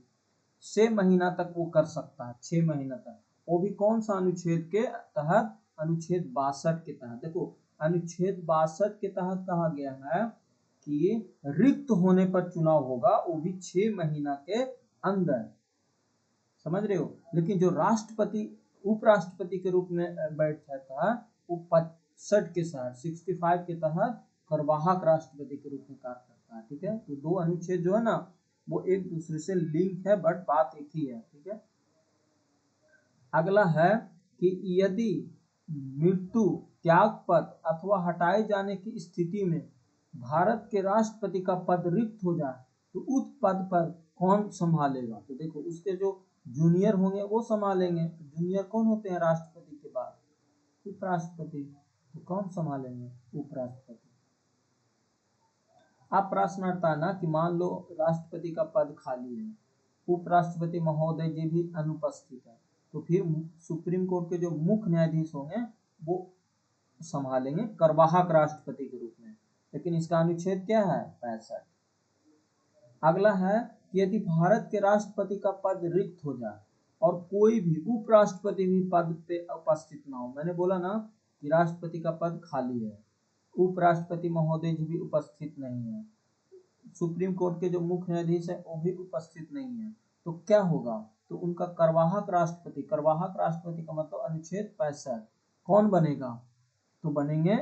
6 महीना तक वो कर सकता है। 6 महीना तक, वो भी कौन सा अनुच्छेद के तहत? अनुच्छेद 62 के तहत। देखो अनुच्छेद 62 के तहत कहा गया है कि रिक्त होने पर चुनाव होगा, वो भी 6 महीना के अंदर। समझ रहे हो? लेकिन जो राष्ट्रपति उपराष्ट्रपति के रूप में बैठ जाता है, वो 65 के तहत, 65 के तहत कार्यवाहक राष्ट्रपति के रूप में कार्य करता है। ठीक है, तो दो अनुच्छेद जो है ना, वो एक दूसरे से लिंक है, बट बात एक ही है। ठीक है, अगला है कि यदि मृत्यु, त्यागपत्र अथवा हटाए जाने की स्थिति में भारत के राष्ट्रपति का पद रिक्त हो जाए, तो उस पद पर कौन संभालेगा? तो देखो उसके जो जूनियर होंगे वो संभालेंगे। जूनियर कौन होते हैं राष्ट्रपति के बाद? उपराष्ट्रपति। तो कौन संभालेंगे? उपराष्ट्रपति। अब प्रश्न आता है ना कि मान लो राष्ट्रपति का पद खाली है, उपराष्ट्रपति महोदय जी भी अनुपस्थित है, तो फिर सुप्रीम कोर्ट के जो मुख्य न्यायाधीश होंगे वो संभालेंगे कार्यवाहक राष्ट्रपति के रूप में। लेकिन इसका अनुच्छेद क्या है? 65। अगला है कि यदि भारत के राष्ट्रपति का पद रिक्त हो जाए और कोई भी उपराष्ट्रपति भी पद पे उपस्थित ना हो, मैंने बोला ना कि राष्ट्रपति का पद खाली है, उपराष्ट्रपति महोदय जी भी उपस्थित नहीं है, सुप्रीम कोर्ट के जो मुख्य न्यायाधीश है वो भी उपस्थित नहीं है, तो क्या होगा? तो उनका कार्यवाहक राष्ट्रपति, कार्यवाहक राष्ट्रपति का मतलब अनुच्छेद 65, कौन बनेगा? तो बनेंगे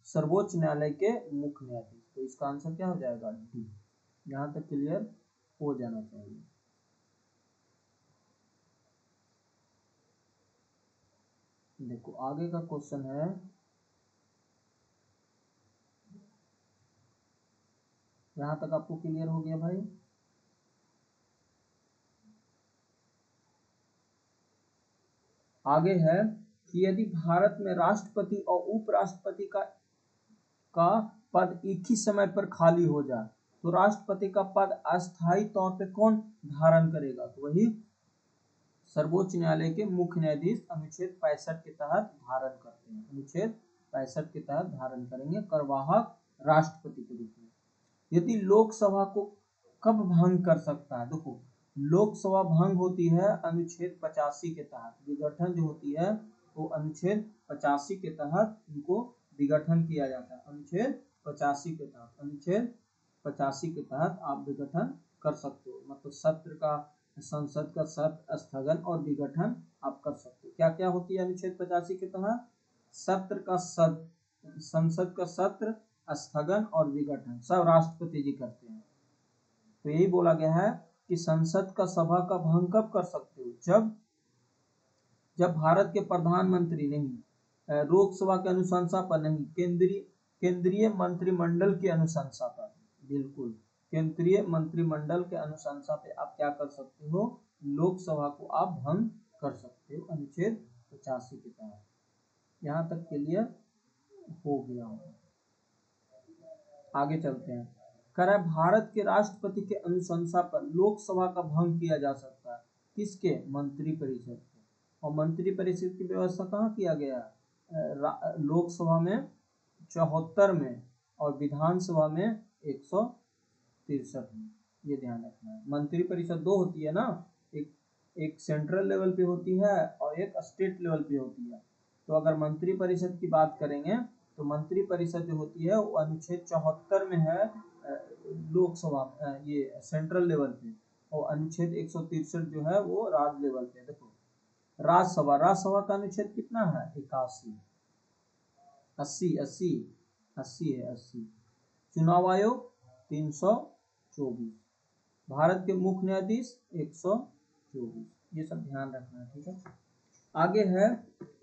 सर्वोच्च न्यायालय के मुख्य न्यायाधीश। तो इसका आंसर क्या हो जाएगा? डी। यहाँ तक क्लियर हो जाना चाहिए। देखो आगे का क्वेश्चन है, यहाँ तक आपको क्लियर हो गया भाई? आगे है कि यदि भारत में राष्ट्रपति और उपराष्ट्रपति का पद एक ही समय पर खाली हो जाए, तो राष्ट्रपति का पद अस्थायी तौर पे कौन धारण करेगा? तो वही सर्वोच्च न्यायालय के मुख्य न्यायाधीश अनुच्छेद 65 के तहत धारण करते हैं। अनुच्छेद 65 के तहत धारण करेंगे कार्यवाहक राष्ट्रपति के रूप में। यदि लोकसभा को कब भंग कर सकता है? देखो लोकसभा भंग होती है अनुच्छेद 85 के तहत। विघटन जो होती है वो अनुच्छेद 85 के तहत उनको विघटन किया जाता है। अनुच्छेद 85 के तहत, अनुच्छेद 85 के तहत आप विघटन कर सकते हो। मतलब सत्र का, संसद का सत्र स्थगन और विघटन आप कर सकते हो। क्या क्या होती है अनुच्छेद 85 के तहत? सत्र का सत्र, संसद का सत्र स्थगन और विघटन सब राष्ट्रपति जी करते हैं। तो यही बोला गया है कि संसद का सभा का भंग कब कर सकते हो? जब भारत के प्रधानमंत्री नहीं, लोकसभा के अनुशंसा पर नहीं, केंद्रीय मंत्रिमंडल की अनुशंसा पर, बिल्कुल केंद्रीय मंत्रिमंडल के अनुशंसा पे आप क्या कर सकते हो? लोकसभा को आप भंग कर सकते हो अनुच्छेद 85 के तहत। यहाँ तक क्लियर हो गया होगा। आगे चलते हैं। कह रहा है भारत के राष्ट्रपति के अनुशंसा पर लोकसभा का भंग किया जा सकता है। किसके? मंत्रिपरिषद के। और मंत्रिपरिषद की व्यवस्था कहाँ किया गया है? लोकसभा में 74 में और विधानसभा में 163 में। ये ध्यान रखना है। मंत्रिपरिषद दो होती है ना, एक सेंट्रल लेवल पे होती है और एक स्टेट लेवल पे होती है। तो अगर मंत्रिपरिषद की बात करेंगे तो मंत्रिपरिषद जो होती है वो अनुच्छेद 74 में है लोकसभा, ये सेंट्रल लेवल पे, और अनुच्छेद 163 जो है वो राज्य लेवल पे। देखो राज्यसभा, राज्यसभा का अनुच्छेद कितना है? 81, 80 है 80। चुनाव आयोग 324, भारत के मुख्य न्यायाधीश 124। ये सब ध्यान रखना है। ठीक है, आगे है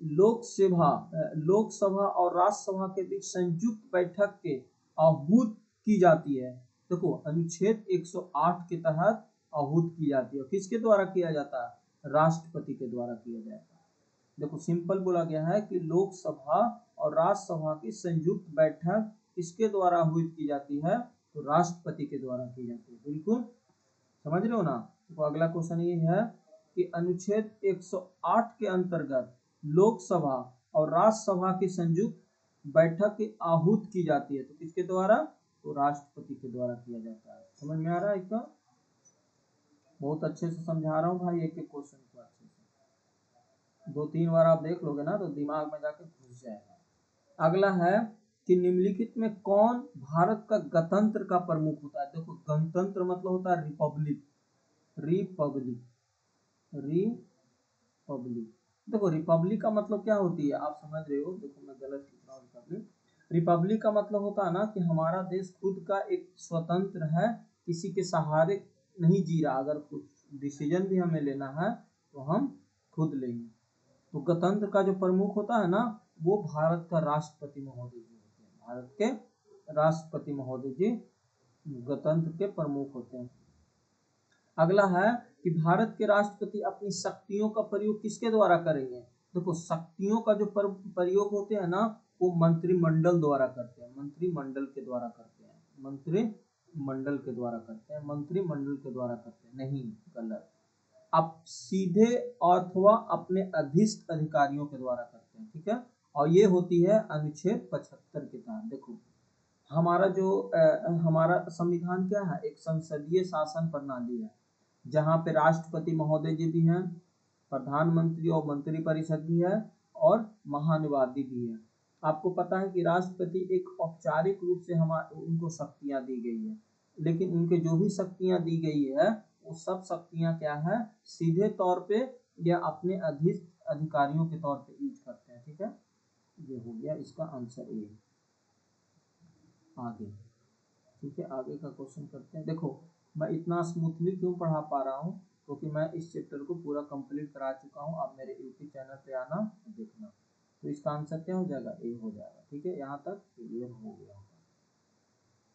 लोकसभा और राज्यसभा के बीच संयुक्त बैठक के आहूत की जाती है। देखो अनुच्छेद 108 के तहत आहूत की जाती है। किसके द्वारा किया जाता है? राष्ट्रपति के द्वारा किया जाता है। देखो सिंपल बोला गया है कि लोकसभा और राज्यसभा की संयुक्त बैठक किसके द्वारा आहूत की जाती है? तो राष्ट्रपति के द्वारा की जाती है। बिल्कुल समझ रहे हो ना। तो अगला क्वेश्चन ये है कि अनुच्छेद 108 के अंतर्गत लोकसभा और राज्यसभा की संयुक्त बैठक की आहूत की जाती है। तो किसके द्वारा? तो राष्ट्रपति के द्वारा किया जाता है। समझ में आ रहा है इसका? बहुत अच्छे से समझा रहा हूँ भाई, एक एक क्वेश्चन को अच्छे से 2-3 बार आप देख लोगे ना तो दिमाग में जाके घुस जाएगा। अगला है कि निम्नलिखित में कौन भारत का गणतंत्र का प्रमुख होता है? देखो गणतंत्र मतलब होता है रिपब्लिक। रिपब्लिक रिपब्लिक देखो रिपब्लिक का मतलब क्या होती है आप समझ रहे हो? देखो मैं गलत लिख रहा हूँ। रिपब्लिक का मतलब होता है ना कि हमारा देश खुद का एक स्वतंत्र है, किसी के सहारे नहीं जी रहा। अगर कुछ डिसीजन भी हमें लेना है तो हम खुद लेंगे। तो गणतंत्र का जो प्रमुख होता है ना वो भारत का राष्ट्रपति महोदय जी होते हैं। भारत के राष्ट्रपति महोदय जी गणतंत्र के प्रमुख होते हैं। अगला है कि भारत के राष्ट्रपति अपनी शक्तियों का प्रयोग किसके द्वारा करेंगे? देखो शक्तियों का जो प्रयोग होते हैं ना वो मंत्रिमंडल द्वारा करते हैं। मंत्रिमंडल के द्वारा करते हैं। मंत्रिमंडल के द्वारा करते हैं। मंत्रिमंडल के द्वारा करते हैं नहीं, गलत। आप सीधे अथवा अपने अधीष्ट अधिकारियों के द्वारा करते हैं। ठीक है, और ये होती है अनुच्छेद 75 के तहत। देखो हमारा संविधान क्या है? एक संसदीय शासन प्रणाली है जहाँ पे राष्ट्रपति महोदय जी भी हैं, प्रधानमंत्री और मंत्रिपरिषद भी है और महानुवादी भी है। आपको पता है कि राष्ट्रपति एक औपचारिक रूप से उनको शक्तियां दी गई है, लेकिन उनके जो भी शक्तियां दी गई है वो सब शक्तियां क्या है? सीधे तौर पे या अपने अधीष्ट अधिकारियों के तौर पे यूज करते हैं। ठीक है, ये हो गया इसका आंसर ए। आगे ठीक है, आगे का क्वेश्चन करते हैं। देखो मैं इतना स्मूथली क्यों पढ़ा पा रहा हूँ क्योंकि मैं इस चैप्टर को पूरा कंप्लीट करा चुका हूँ। आप मेरे यूट्यूब चैनल पे आना देखना। तो इसका आंसर क्या हो जाएगा? ए हो जाएगा। ठीक है, यहाँ तक क्लियर हो गया।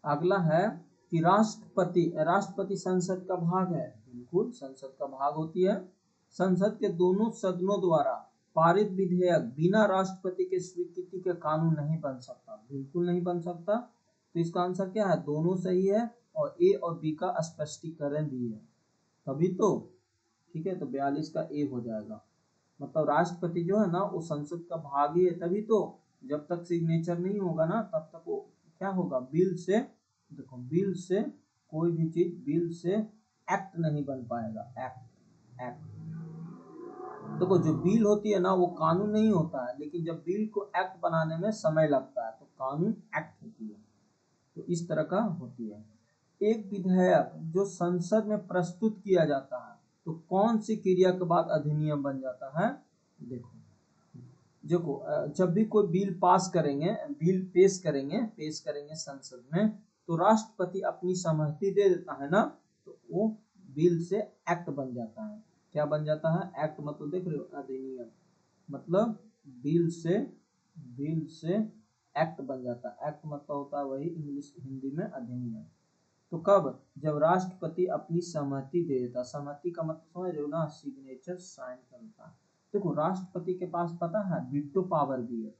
अगला है कि राष्ट्रपति संसद का भाग है। बिल्कुल संसद का भाग होती है। संसद के दोनों सदनों द्वारा पारित विधेयक बिना राष्ट्रपति के स्वीकृति के कानून नहीं बन सकता। बिल्कुल नहीं बन सकता। तो इसका आंसर क्या है? दोनों सही है और ए और बी का स्पष्टीकरण भी है, तभी तो। ठीक है, तो 42 का ए हो जाएगा। मतलब राष्ट्रपति जो है ना वो संसद का भाग ही है, तभी तो जब तक सिग्नेचर नहीं होगा ना तब तक वो क्या होगा? बिल से, देखो बिल से कोई भी चीज बिल से एक्ट नहीं बन पाएगा। एक्ट देखो जो बिल होती है ना वो कानून नहीं होता है, लेकिन जब बिल को एक्ट बनाने में समय लगता है तो कानून एक्ट होती है। तो इस तरह का होती है। एक विधेयक जो संसद में प्रस्तुत किया जाता है तो कौन सी क्रिया के बाद अधिनियम बन जाता है? देखो देखो जब भी कोई बिल पेश करेंगे संसद में तो राष्ट्रपति अपनी सहमति दे देता है ना, तो वो बिल से एक्ट बन जाता है। क्या बन जाता है? एक्ट। मतलब देख रहे हो, अधिनियम मतलब बिल से एक्ट बन जाता है। एक्ट मतलब होता है वही इंग्लिश हिंदी में अधिनियम। तो कब? जब राष्ट्रपति अपनी सहमति दे देता। सहमति का मतलब समझ रहे हो ना? सिग्नेचर साइन करता है। देखो राष्ट्रपति के पास पता है वीटो पावर भी है।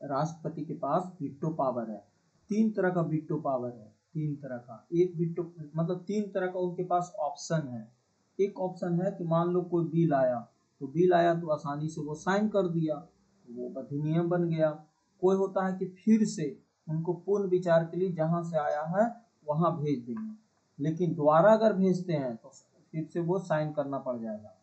राष्ट्रपति के पास वीटो पावर है। 3 तरह का वीटो पावर है। 3 तरह का। एक वीटो मतलब 3 तरह का उनके पास ऑप्शन है। एक ऑप्शन है कि मान लो कोई बिल आया तो आसानी से वो साइन कर दिया, वो अधिनियम बन गया। कोई होता है कि फिर से उनको पूर्ण विचार के लिए जहां से आया है वहां भेज देंगे, लेकिन दोबारा अगर भेजते हैं तो फिर से वो साइन करना पड़ जाएगा।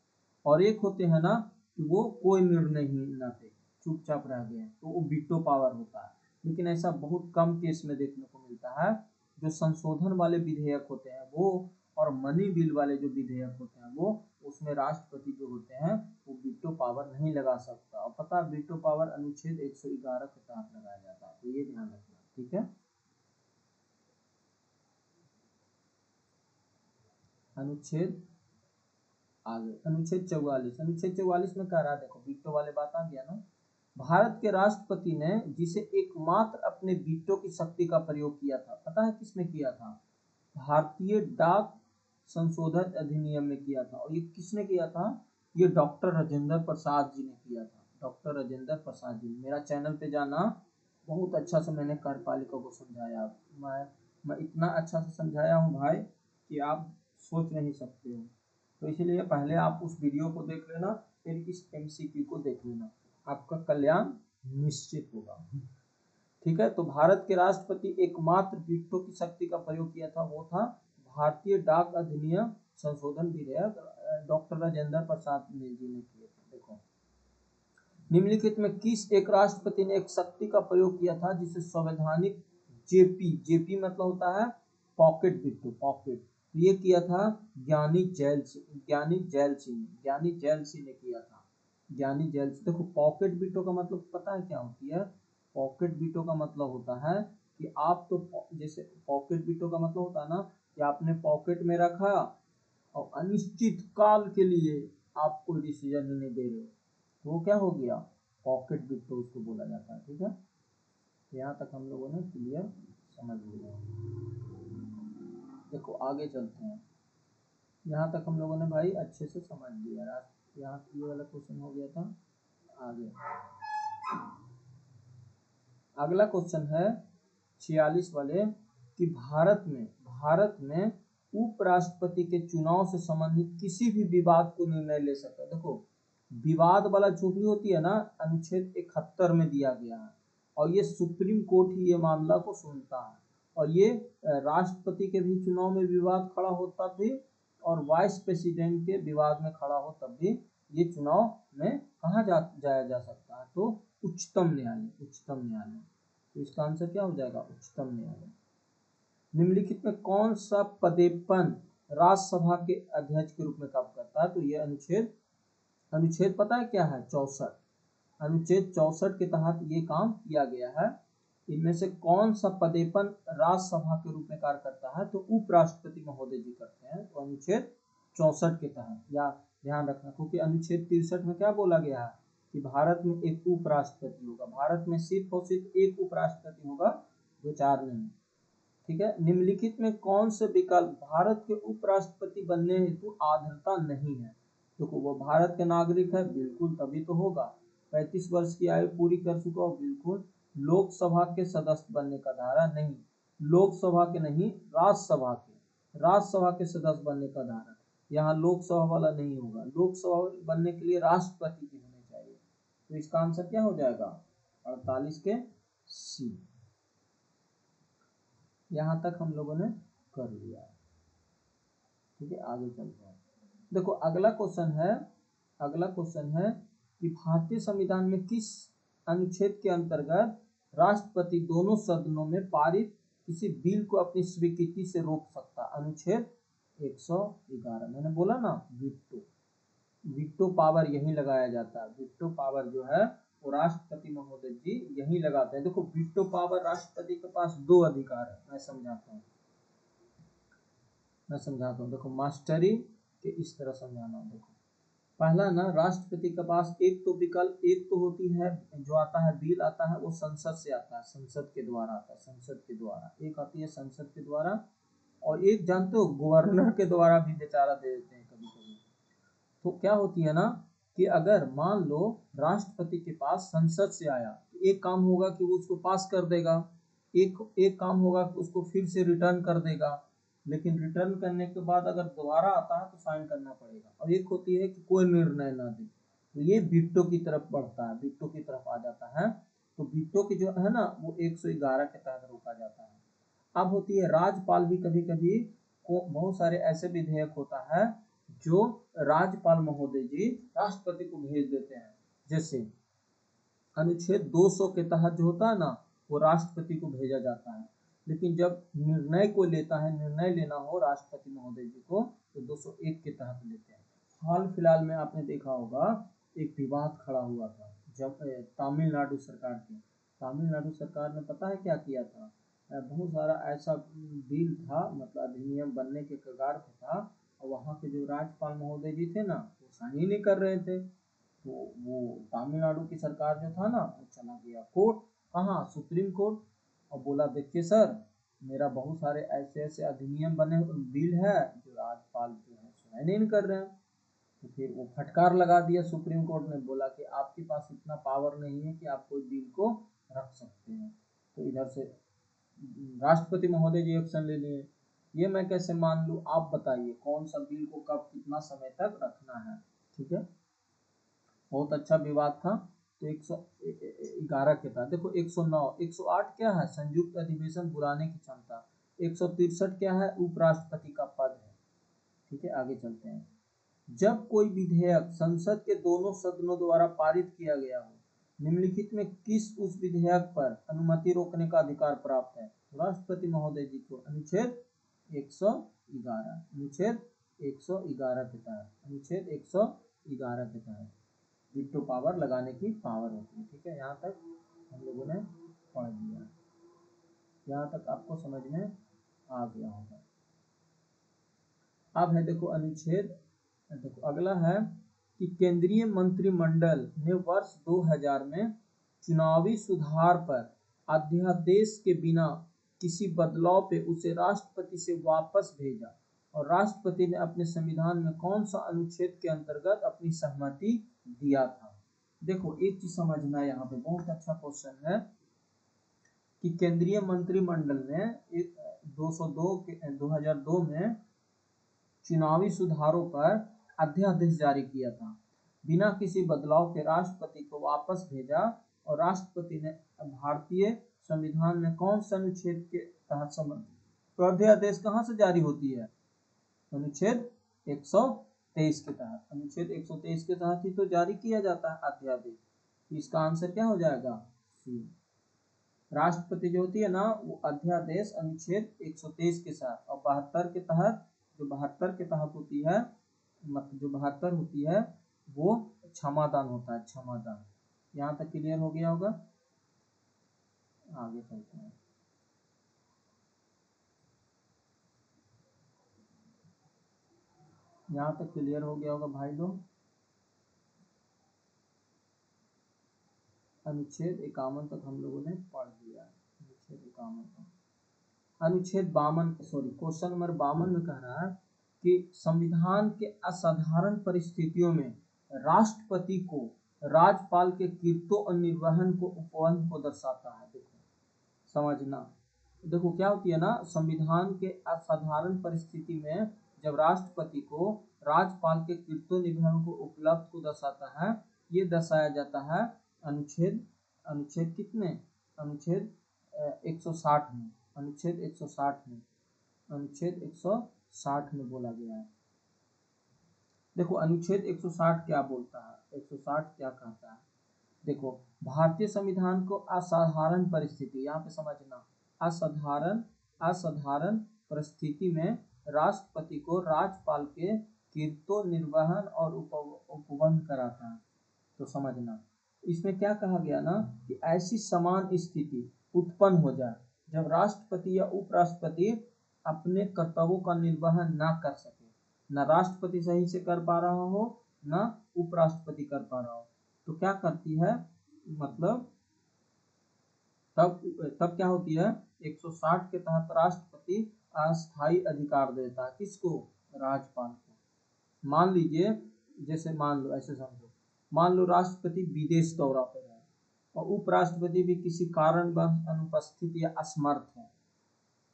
और एक होते हैं ना कि वो कोई निर्णय ही न थे, चुपचाप रह गए, तो वो वीटो पावर होता है। लेकिन ऐसा बहुत कम केस में देखने को मिलता है। जो संशोधन वाले विधेयक होते हैं वो और मनी बिल वाले जो विधेयक होते हैं वो, उसमें राष्ट्रपति जो होते हैं वो वीटो पावर नहीं लगा सकता। और पता है वीटो पावर अनुच्छेद 111 के तहत लगाया जाता है। तो ये ध्यान रखना। ठीक है, अनुच्छेद आगे अनुच्छेद 44 में कह रहा है, देखो वीटो वाले बात आ गया ना। भारत के राष्ट्रपति ने जिसे एकमात्र अपने वीटो की शक्ति का प्रयोग किया था, पता है किसमें किया था? भारतीय डाक संशोधन अधिनियम में किया था। और ये किसने किया था? ये डॉक्टर राजेंद्र प्रसाद जी ने किया था। डॉक्टर राजेंद्र प्रसाद जी, मेरा चैनल पे जाना, बहुत अच्छा से मैंने कार्यपालिका को समझाया। मैं इतना अच्छा से समझाया हूँ भाई कि आप सोच नहीं सकते हो। तो इसलिए पहले आप उस वीडियो को देख लेना, फिर इस एमसीक्यू को देख लेना, आपका कल्याण निश्चित होगा। ठीक है, तो भारत के राष्ट्रपति एकमात्र वीटो की शक्ति का प्रयोग किया था, वो था भारतीय डाक अधिनियम संशोधन विधेयक, डॉक्टर राजेंद्र प्रसाद जी ने किए थे। देखो निम्नलिखित में किस एक राष्ट्रपति ने एक शक्ति का प्रयोग किया था जिसे संवैधानिक जेपी मतलब होता है पॉकेट वीटो, पॉकेट, ये किया था ज्ञानी जैल सिंह ने किया था। ज्ञानी जैल सिंह। देखो पॉकेट वीटो का मतलब पता है क्या होती है? पॉकेट वीटो का मतलब होता है कि आप तो जैसे पॉकेट वीटो का मतलब होता है ना कि आपने पॉकेट में रखा और अनिश्चित काल के लिए आप कोई डिसीजन ही नहीं दे रहे हो, तो वो क्या हो गया? पॉकेट वीटो उसको बोला जाता है। ठीक है, यहाँ तक हम लोगों ने क्लियर समझ लिया। देखो आगे चलते हैं, यहाँ तक हम लोगों ने भाई अच्छे से समझ लिया। यहाँ ये वाला क्वेश्चन हो गया था। आगे अगला क्वेश्चन है 46 वाले कि भारत में उपराष्ट्रपति के चुनाव से संबंधित किसी भी विवाद को निर्णय ले सकता है। देखो विवाद वाला जो भी होती है ना, अनुच्छेद 71 में दिया गया है, और ये सुप्रीम कोर्ट ही ये मामला को सुनता है। और ये राष्ट्रपति के भी चुनाव में विवाद खड़ा हो तब भी, और वाइस प्रेसिडेंट के विवाद में खड़ा हो तब भी ये चुनाव में कहाँ जाया जा सकता है? तो उच्चतम न्यायालय। तो इसका आंसर क्या हो जाएगा? उच्चतम न्यायालय। निम्नलिखित में कौन सा पदेपन राज्यसभा के अध्यक्ष के रूप में काम करता है? तो ये अनुच्छेद पता है क्या है? 64। अनुच्छेद 64 के तहत ये काम किया गया है। इनमें से कौन सा पदेपन राज्यसभा के रूप में कार्य करता है? तो उपराष्ट्रपति महोदय जी करते हैं। तो अनुच्छेद 64 के तहत, या ध्यान रखना, क्योंकि अनुच्छेद 63 में क्या बोला गया है कि भारत में एक उपराष्ट्रपति होगा। भारत में सिर्फ और सिर्फ एक उपराष्ट्रपति होगा, दो चार नहीं। ठीक है, निम्नलिखित में कौन से विकल्प भारत के उपराष्ट्रपति बनने हेतु आधारता नहीं है? देखो वो भारत के नागरिक है, बिल्कुल, तभी तो होगा। 35 वर्ष की आयु पूरी कर चुका हो, बिल्कुल। लोकसभा के सदस्य बनने का धारा नहीं, लोकसभा के नहीं, राज्यसभा के सदस्य बनने का धारा। यहाँ लोकसभा वाला नहीं होगा। लोकसभा बनने के लिए राष्ट्रपति की होनी चाहिए। तो इसका आंसर क्या हो जाएगा? 48 के सी। यहाँ तक हम लोगों ने कर लिया। ठीक है, आगे चलते हैं। देखो अगला क्वेश्चन है कि भारतीय संविधान में किस अनुच्छेद के अंतर्गत राष्ट्रपति दोनों सदनों में पारित किसी बिल को अपनी स्वीकृति से रोक सकता? अनुच्छेद 111। मैंने बोला ना, वीटो पावर यहीं लगाया जाता है। वीटो पावर जो है वो राष्ट्रपति महोदय जी यहीं लगाते हैं। देखो वीटो पावर, राष्ट्रपति के पास दो अधिकार है। मैं समझाता हूँ। देखो मास्टरी के इस तरह समझाना। देखो पहला ना, राष्ट्रपति के पास एक तो होती है जो आता है बिल आता है, वो संसद से आता है, संसद के द्वारा आता है, एक आती है संसद के द्वारा, और एक जानते हो गवर्नर के द्वारा भी बेचारा दे देते हैं कभी कभी। तो क्या होती है ना कि अगर मान लो राष्ट्रपति के पास संसद से आया, तो एक काम होगा कि वो उसको पास कर देगा, एक काम होगा कि उसको फिर से रिटर्न कर देगा, लेकिन रिटर्न करने के बाद अगर दोबारा आता है तो साइन करना पड़ेगा। और एक होती है कि कोई निर्णय ना दे। तो ये वीटो की तरफ बढ़ता है, वीटो की तरफ आ जाता है। तो वीटो की जो है ना वो 111 के तहत रोका जाता है। अब होती है राज्यपाल भी कभी कभी को, बहुत सारे ऐसे विधेयक होता है जो राज्यपाल महोदय जी राष्ट्रपति को भेज देते हैं। जैसे अनुच्छेद 200 के तहत जो होता है ना, वो राष्ट्रपति को भेजा जाता है। लेकिन जब निर्णय लेना हो राष्ट्रपति महोदय जी को, तो 201 के तहत लेते हैं। हाल फिलहाल में आपने देखा होगा एक विवाद खड़ा हुआ था, जब तमिलनाडु सरकार ने पता है क्या किया था? बहुत सारा ऐसा बिल था, मतलब अधिनियम बनने के कगार पे था, और वहाँ के जो राज्यपाल महोदय जी थे ना वो साइन नहीं कर रहे थे, तो वो तमिलनाडु की सरकार जो था ना वो चला गया कोर्ट, कहाँ, सुप्रीम कोर्ट, और बोला देखिए सर, मेरा बहुत सारे ऐसे ऐसे अधिनियम बने बिल है जो राज्यपाल जो है साइन नहीं कर रहे हैं। तो फिर वो फटकार लगा दिया, सुप्रीम कोर्ट ने बोला कि आपके पास इतना पावर नहीं है कि आप कोई बिल को रख सकते हैं। तो इधर से राष्ट्रपति महोदय जी एक्शन ले लिए। ये मैं कैसे मान लूँ, आप बताइए कौन सा बिल को कब कितना समय तक रखना है। ठीक है, बहुत अच्छा विवाद था। तो 111 के था, देखो 109, 108 क्या है, संयुक्त अधिवेशन बुलाने की क्षमता, 163 क्या है, उपराष्ट्रपति का पद है। ठीक है, आगे चलते हैं। जब कोई विधेयक संसद के दोनों सदनों द्वारा पारित किया गया हो, निम्नलिखित में किस उस विधेयक पर अनुमति रोकने का अधिकार प्राप्त है, तो राष्ट्रपति महोदय जी को अनुच्छेद 111, अनुच्छेद 111 के तहत, अनुच्छेद 111 के तहत वीटो पावर लगाने की पावर होती है। ठीक है, यहाँ तक हम लोगों ने पढ़ लिया, यहाँ तक आपको समझ में आ गया होगा। अब है देखो अनुच्छेद, देखो अगला है कि केंद्रीय मंत्रिमंडल ने वर्ष 2000 में चुनावी सुधार पर अध्यादेश के बिना किसी बदलाव पे उसे राष्ट्रपति से वापस भेजा, और राष्ट्रपति ने अपने संविधान में कौन सा अनुच्छेद के अंतर्गत अपनी सहमति दिया था। देखो एक चीज समझना, यहाँ पे बहुत अच्छा क्वेश्चन है कि केंद्रीय मंत्रिमंडल ने 2002 में चुनावी सुधारों पर अध्यादेश जारी किया था, बिना किसी बदलाव के राष्ट्रपति को वापस भेजा, और राष्ट्रपति ने भारतीय संविधान में कौन सा अनुच्छेद के तहत तो अध्यादेश कहाँ से जारी होती है, अनुच्छेद 123 के तहत, अनुच्छेद 123 के तहत ही तो जारी किया जाता है अध्यादेश। इसका आंसर क्या हो जाएगा, सी। राष्ट्रपति जो होती है ना वो अध्यादेश अनुच्छेद 123 के साथ और 72 के तहत, जो 72 के तहत होती है, मतलब जो 72 होती है वो क्षमादान होता है, क्षमादान। यहाँ तक क्लियर हो गया होगा, आगे चलते हैं। यहाँ तक क्लियर हो गया होगा भाई लोग। अनुच्छेद 51 तक हम लोगों ने पढ़ लिया, अनुच्छेद 51 तक। अनुच्छेद 52, सॉरी क्वेश्चन नंबर 52 में कह रहा है कि संविधान के असाधारण परिस्थितियों में राष्ट्रपति को राज्यपाल के कृत्यों और निर्वहन को उपबंध को दर्शाता है। देखो समझना, देखो क्या होती है ना, संविधान के असाधारण परिस्थिति में जब राष्ट्रपति को राज्यपाल के कृत्यों निर्वहन को उपलब्ध को दर्शाता है, ये दर्शाया जाता है अनुच्छेद, अनुच्छेद कितने, अनुच्छेद 160 में, अनुच्छेद 160 में, अनुच्छेद 160 में बोला गया है। देखो अनुच्छेद 160 क्या बोलता है, 160 क्या कहता है, देखो भारतीय संविधान को असाधारण परिस्थिति, यहाँ पे समझना, असाधारण, असाधारण परिस्थिति में राष्ट्रपति को राज्यपाल के कृत्यों निर्वहन और उपबंध कराता है। तो समझना इसमें क्या कहा गया ना कि ऐसी समान स्थिति उत्पन्न हो जाए जब राष्ट्रपति या उपराष्ट्रपति अपने कर्तव्यों का निर्वहन ना कर सके, न राष्ट्रपति सही से कर पा रहा हो न उपराष्ट्रपति कर पा रहा हो, तो क्या करती है, मतलब तब क्या होती है, 160 के तहत राष्ट्रपति अस्थायी अधिकार देता है किसको, राज्यपाल को। मान लीजिए, जैसे मान लो, ऐसे समझो, मान लो राष्ट्रपति विदेश दौरा पर है और उपराष्ट्रपति भी किसी कारणवश अनुपस्थित या असमर्थ है,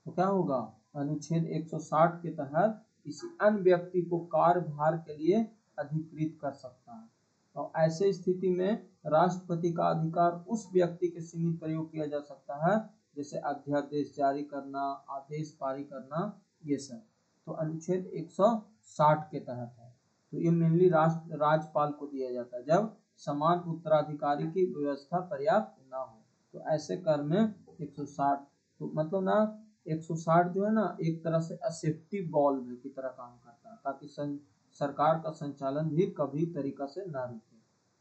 तो क्या होगा, अनुच्छेद 160 के तहत किसी अन्य व्यक्ति को कार्यभार के लिए अधिकृत कर सकता है, और ऐसे स्थिति में राष्ट्रपति का अधिकार उस व्यक्ति के सीमित प्रयोग किया जा सकता है, जैसे अध्यादेश जारी करना, आदेश पारित करना, ये सब। तो अनुच्छेद 160 के तहत है, तो ये मेनली राज्यपाल को दिया जाता है जब समान उत्तराधिकारी की व्यवस्था पर्याप्त ना हो। तो ऐसे कर में 160, तो मतलब ना 160 जो है ना एक तरह से सेफ्टी बॉल्व की तरह काम करता है, ताकि सरकार का संचालन भी कभी तरीका से ना रुके।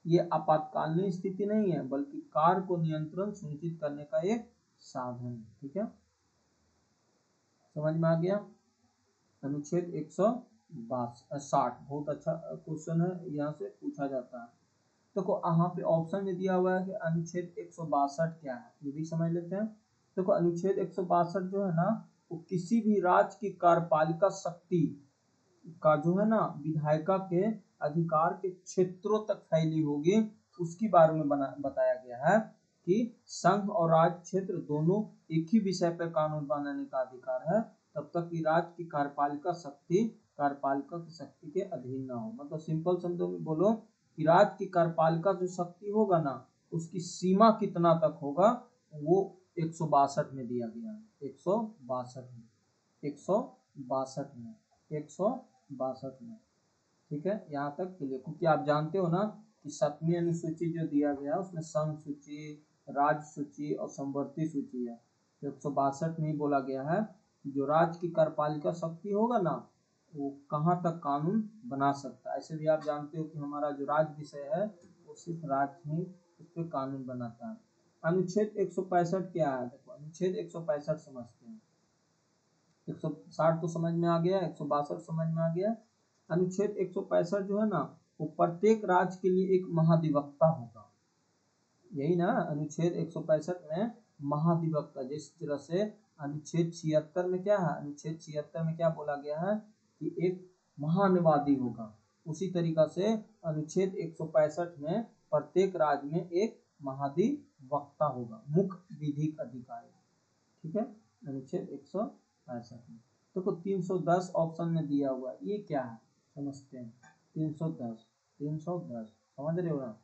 ये आपातकालीन स्थिति नहीं है बल्कि कार्य को नियंत्रण सुनिश्चित करने का एक साधन है। ठीक है, समझ में आ गया। अनुच्छेद 160 60। बहुत अच्छा क्वेश्चन है, यहाँ से पूछा जाता है। देखो यहाँ पे ऑप्शन में दिया हुआ है कि अनुच्छेद 162 क्या है, ये भी समझ लेते हैं। देखो अनुच्छेद 162 जो है ना, वो किसी भी राज्य की कार्यपालिका शक्ति का जो है ना विधायिका के अधिकार के क्षेत्रों तक फैली होगी, उसके बारे में बताया गया है कि संघ और राज्य क्षेत्र दोनों एक ही विषय पर कानून बनाने का अधिकार है, तब तक कि राज्य की कार्यपालिका की शक्ति के अधीन ना हो। मतलब सिंपल शब्दों में बोलो कि राज्य की कार्यपालिका जो शक्ति होगा ना, उसकी सीमा कितना तक होगा, वो 162 में दिया गया है। 162 में 162 में 162 में, ठीक है। यहाँ तक क्लियर, क्योंकि आप जानते हो ना कि 7वीं अनुसूची जो दिया गया है उसमें संघ सूची, राज्य सूची और संवर्ती सूची है। तो 162 में ही बोला गया है कि जो राज्य की कार्यपालिका शक्ति होगा ना, वो कहाँ तक कानून बना सकता है। ऐसे भी आप जानते हो कि हमारा जो राज्य विषय है वो सिर्फ राज्य ही उस पर कानून बनाता है। अनुच्छेद 165 क्या है, देखो अनुच्छेद 165 समझते हैं। 160 तो समझ में आ गया, 162 समझ में आ गया। अनुच्छेद 165 जो है ना, वो प्रत्येक राज्य के लिए एक महाधिवक्ता होगा, यही ना अनुच्छेद 165 में महाधिवक्ता। जिस तरह से अनुच्छेद 76 में क्या है, अनुच्छेद 76 में क्या बोला गया है कि एक महान्यायवादी होगा, उसी तरीका से अनुच्छेद 165 में प्रत्येक राज्य में एक महाधिवक्ता होगा, मुख्य विधिक अधिकारी, ठीक है। अनुच्छेद 165 में देखो 310 ऑप्शन में दिया हुआ है, ये क्या है समझते हैं। 310 समझ रहे हो ना।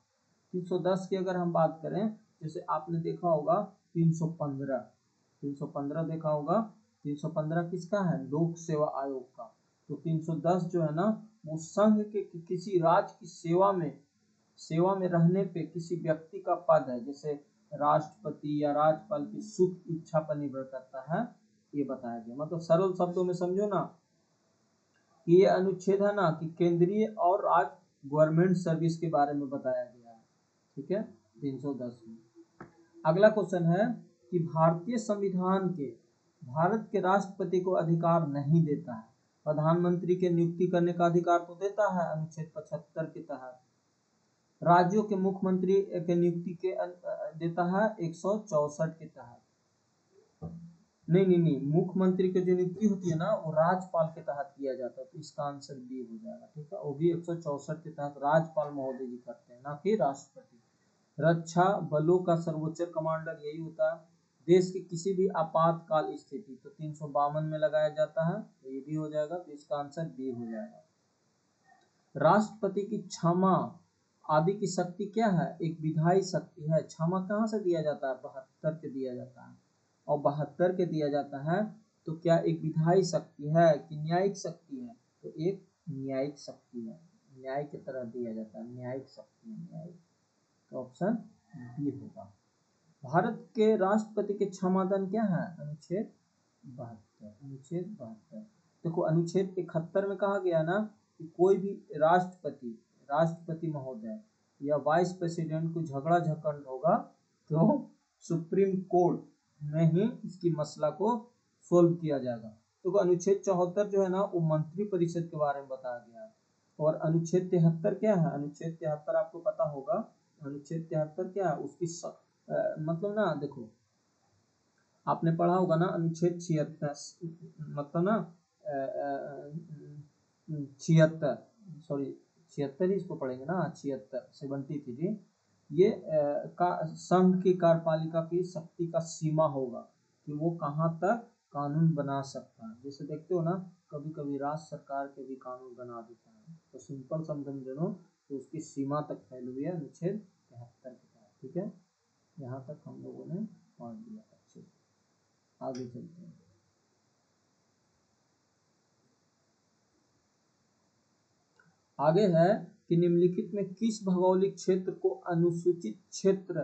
310 की अगर हम बात करें, जैसे आपने देखा होगा 315 देखा होगा। 315 किसका है, लोक सेवा आयोग का। तो 310 जो है ना, वो संघ के किसी राज्य की सेवा में रहने पे किसी व्यक्ति का पद है, जैसे राष्ट्रपति या राज्यपाल की सुख इच्छा पर निर्भर करता है, ये बताया गया। मतलब सरल शब्दों में समझो ना कि ये अनुच्छेद है ना कि केंद्रीय और राज्य गवर्नमेंट सर्विस के बारे में बताया गया है, ठीक है। 310 में अगला क्वेश्चन है कि भारतीय संविधान के भारत के राष्ट्रपति को अधिकार नहीं देता है, प्रधानमंत्री के नियुक्ति करने का अधिकार तो देता है अनुच्छेद 75 के तहत। राज्यों के मुख्यमंत्री के नियुक्ति के देता है 164 के तहत। नहीं, मुख्यमंत्री की जो नियुक्ति होती है ना, वो राज्यपाल के तहत किया जाता है, तो इसका आंसर बी हो जाएगा, ठीक है। वो भी 164 के तहत राज्यपाल महोदय जी करते हैं, ना कि राष्ट्रपति। रक्षा बलों का सर्वोच्च कमांडर यही होता है। देश की किसी भी आपातकाल स्थिति तो 352 में लगाया जाता है, तो ये भी हो जाएगा, तो इसका आंसर बी हो जाएगा। राष्ट्रपति की क्षमा आदि की शक्ति क्या है, एक विधायी शक्ति है। क्षमा कहाँ से दिया जाता है, 72 के दिया जाता है, और 72 के दिया जाता है तो क्या एक विधायी शक्ति है कि न्यायिक शक्ति है, तो एक न्यायिक शक्ति है, न्याय की तरह दिया जाता है, न्यायिक शक्ति है, न्यायिक। तो ऑप्शन बी होगा। भारत के राष्ट्रपति के क्षमादान क्या है, अनुच्छेद 72। देखो अनुच्छेद 71 में कहा गया ना कि कोई भी राष्ट्रपति महोदय या वाइस प्रेसिडेंट को झगड़ा झंझट होगा तो सुप्रीम कोर्ट में ही इसकी मसला को सोल्व किया जाएगा। तो अनुच्छेद 74 जो है ना, वो मंत्री परिषद के बारे में बताया गया है। और अनुच्छेद 73 क्या है, अनुच्छेद 73 आपको पता होगा। अनुच्छेद 73 क्या है, उसकी मतलब ना, देखो आपने पढ़ा होगा ना अनुच्छेद 76, मतलब ना 76, सॉरी 76 ही इसको पढ़ेंगे ना, 73 ये का संघ की कार्यपालिका की शक्ति का सीमा होगा कि वो कहाँ तक कानून बना सकता है। जैसे देखते हो ना, कभी कभी राज्य सरकार के भी कानून बना देता है, तो सिंपल समझो तो उसकी सीमा तक फैली हुई है अनुच्छेद 73 के तहत, ठीक है। यहाँ तक हम लोगों ने पढ़ लिया, अच्छे से आगे चलते हैं। आगे है कि निम्नलिखित में किस भौगोलिक क्षेत्र को अनुसूचित क्षेत्र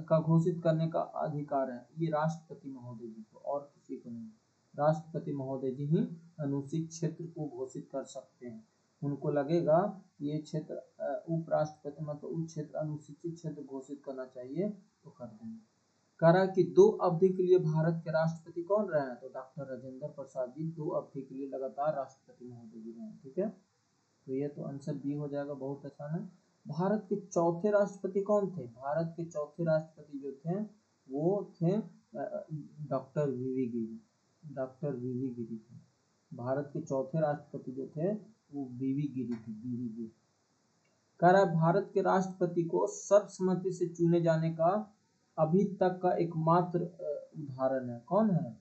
का घोषित करने का अधिकार है। ये राष्ट्रपति महोदय जी को, और किसी को नहीं। राष्ट्रपति महोदय जी ही अनुसूचित क्षेत्र को घोषित कर सकते हैं। उनको लगेगा ये क्षेत्र उपराष्ट्रपति मतलब उस क्षेत्र अनुसूचित क्षेत्र घोषित करना चाहिए तो कर देंगे। कह रहा है कि 2 अवधि के लिए भारत के राष्ट्रपति कौन रहे हैं, तो डॉक्टर राजेंद्र प्रसाद जी 2 अवधि के लिए लगातार राष्ट्रपति महोदय जी रहे हैं। ठीक है, तो ये तो आंसर बी हो जाएगा, बहुत आसान है। भारत के चौथे राष्ट्रपति कौन थे, भारत के चौथे राष्ट्रपति जो थे वो थे डॉक्टर वीवी गिरी, डॉक्टर वीवी गिरी थे। भारत के चौथे राष्ट्रपति जो थे वो वीवी गिरी थे, वीवी गिरी। कह रहा है भारत के राष्ट्रपति को सर्वसम्मति से चुने जाने का अभी तक का एकमात्र उदाहरण है, कौन है,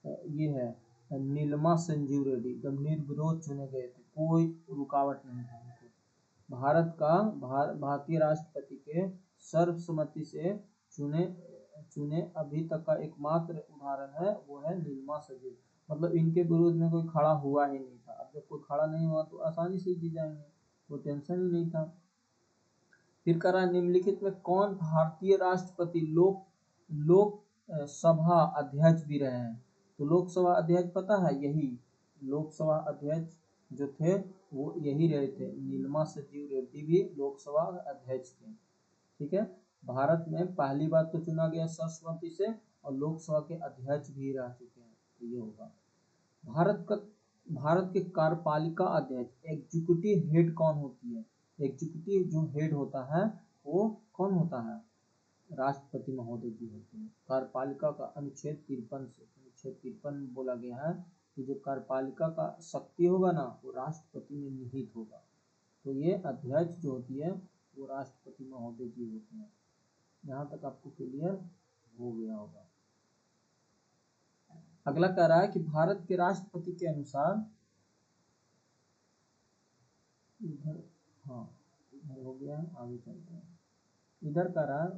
ये है नीलमा संजीव रेड्डी, जब निर्विरोध चुने गए थे, कोई रुकावट नहीं था उनको। भारतीय राष्ट्रपति के सर्वसम्मति से चुने अभी तक का एकमात्र उदाहरण है, वो है नीलमा संजीव, मतलब इनके विरोध में कोई खड़ा हुआ ही नहीं था। अब जब कोई खड़ा नहीं हुआ तो आसानी से जीत जाएंगे, कोई टेंशन ही नहीं था। फिर कह रहा है निम्नलिखित में कौन भारतीय राष्ट्रपति लोक सभा अध्यक्ष भी रहे हैं, तो लोकसभा अध्यक्ष पता है, यही लोकसभा अध्यक्ष जो थे वो यही रहे थे, नीलमा संजीव रेड्डी भी लोकसभा अध्यक्ष थे। ठीक है, भारत में पहली बार तो चुना गया सर्वसम्मति से, और लोकसभा के अध्यक्ष भी रह चुके हैं, तो ये होगा। भारत के कार्यपालिका अध्यक्ष एग्जीक्यूटिव हेड कौन होती है, एग्जीक्यूटिव जो हेड होता है वो कौन होता है, राष्ट्रपति महोदय जी होते हैं। कार्यपालिका का अनुच्छेद 53 में बोला गया है कि जो कार्यपालिका का शक्ति होगा ना वो राष्ट्रपति में निहित होगा, तो ये अध्यक्ष जो होती है वो राष्ट्रपति महोदय जी होते हैं। यहाँ तक आपको क्लियर हो गया होगा। अगला कह रहा है कि भारत के राष्ट्रपति के अनुसार, इधर हाँ इधर हो गया, आगे चलते हैं। इधर कह रहा है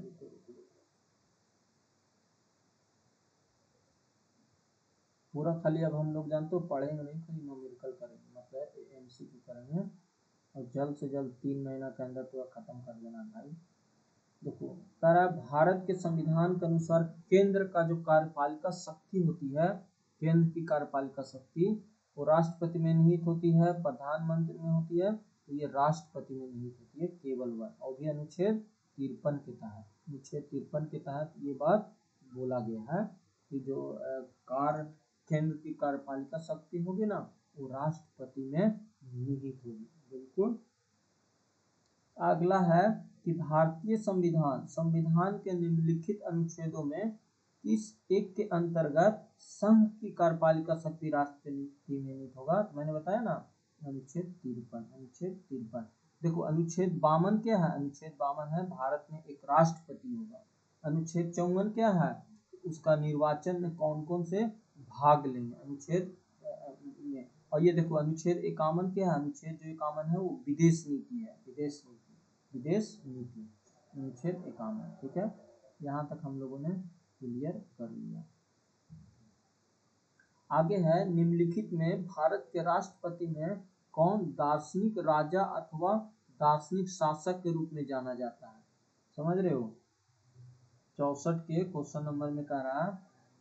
पूरा खाली, अब हम लोग जानते हो पढ़ेंगे नहीं, खाली न्यूमेरिकल करेंगे, मतलब एमसीक्यू करेंगे, और जल्द से जल्द 3 महीना के अंदर पूरा खत्म कर देना भाई। देखो कह रहा है भारत के संविधान के अनुसार केंद्र का जो कार्यपालिका शक्ति होती है, केंद्र की कार्यपालिका शक्ति वो राष्ट्रपति में निहित होती है, प्रधानमंत्री में होती है, तो ये राष्ट्रपति में निहित होती है केवल वन, और भी अनुच्छेद 53 के तहत, अनुच्छेद 53 के तहत ये बात बोला गया है कि जो केंद्र की कार्यपालिका शक्ति होगी ना वो राष्ट्रपति में निहित होगी, बिल्कुल। अगला है कि भारतीय संविधान के निम्नलिखित अनुच्छेदों में किस एक के अंतर्गत संघ की कार्यपालिका शक्ति राष्ट्रपति में निहित होगा, तो मैंने बताया ना अनुच्छेद 53। देखो अनुच्छेद 52 क्या है, अनुच्छेद 52 है भारत में एक राष्ट्रपति होगा। अनुच्छेद 54 क्या है, उसका निर्वाचन में कौन कौन से भाग लेंगे अनुच्छेद में। और ये देखो अनुच्छेद 51 क्या है, अनुच्छेद जो 51 है वो विदेश नीति है, विदेश नीति अनुच्छेद 51। ठीक है, यहाँ तक हम लोगों ने क्लियर कर लिया। आगे है निम्नलिखित में भारत के राष्ट्रपति में कौन दार्शनिक राजा अथवा दार्शनिक शासक के रूप में जाना जाता है, समझ रहे हो। 64 के क्वेश्चन नंबर में कह रहा है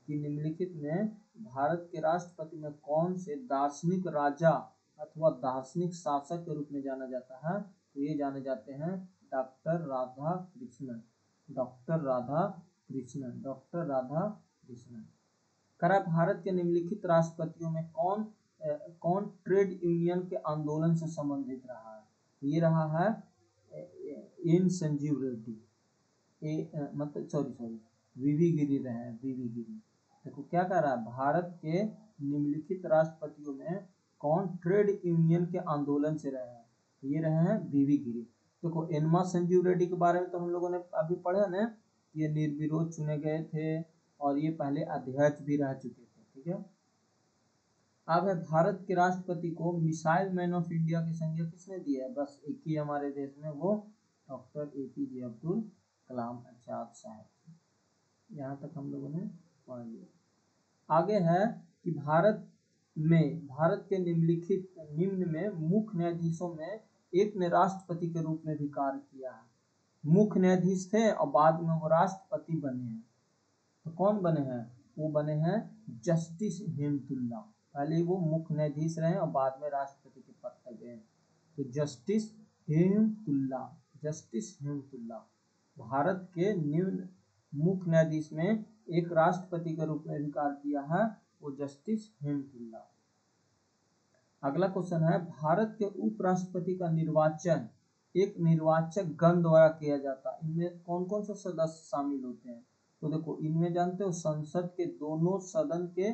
कि निम्नलिखित में भारत के राष्ट्रपति में कौन से दार्शनिक राजा अथवा दार्शनिक शासक के रूप में जाना जाता है, तो ये जाने जाते हैं डॉक्टर राधा कृष्णन। करा भारत के निम्नलिखित राष्ट्रपतियों में कौन ट्रेड यूनियन के आंदोलन से संबंधित रहा है, तो ये रहा है एन संजीव रेड्डी, वीवी गिरी रहे हैं, वीवी गिरी। देखो क्या कह रहा है, भारत के निम्नलिखित राष्ट्रपतियों में कौन ट्रेड यूनियन के आंदोलन से रहे हैं, तो ये रहे हैं वीवी गिरी। देखो एनमा संजीव रेड्डी के बारे में तो हम लोगों ने अभी पढ़ा ना, ये निर्विरोध चुने गए थे और ये पहले अध्यक्ष भी रह चुके थे। ठीक है, अब है भारत के राष्ट्रपति को मिसाइल मैन ऑफ इंडिया की संज्ञा किसने दी है, बस एक ही हमारे देश में, वो डॉक्टर एपीजे अब्दुल कलाम आजाद साहब। यहाँ तक हम लोगों ने पढ़ लिया। आगे है कि भारत के निम्न में मुख्य न्यायाधीशों में एक ने राष्ट्रपति के रूप में भी कार्य किया है, मुख्य न्यायाधीश थे और बाद में वो राष्ट्रपति बने हैं, तो कौन बने हैं, वो बने हैं जस्टिस हेमतुल्ला। पहले वो मुख्य न्यायाधीश रहे और बाद में राष्ट्रपति के पद तक गए, तो जस्टिस हेमतुल्ला भारत के मुख्य न्यायाधीश में एक राष्ट्रपति के रूप में भी कार्य किया है, वो जस्टिस हेमचंद्र। अगला क्वेश्चन है, भारत के उपराष्ट्रपति का निर्वाचन एक निर्वाचक गण द्वारा किया जाता है। इनमें कौन कौन से सदस्य शामिल होते हैं? तो देखो, इनमें जानते हो संसद के दोनों सदन के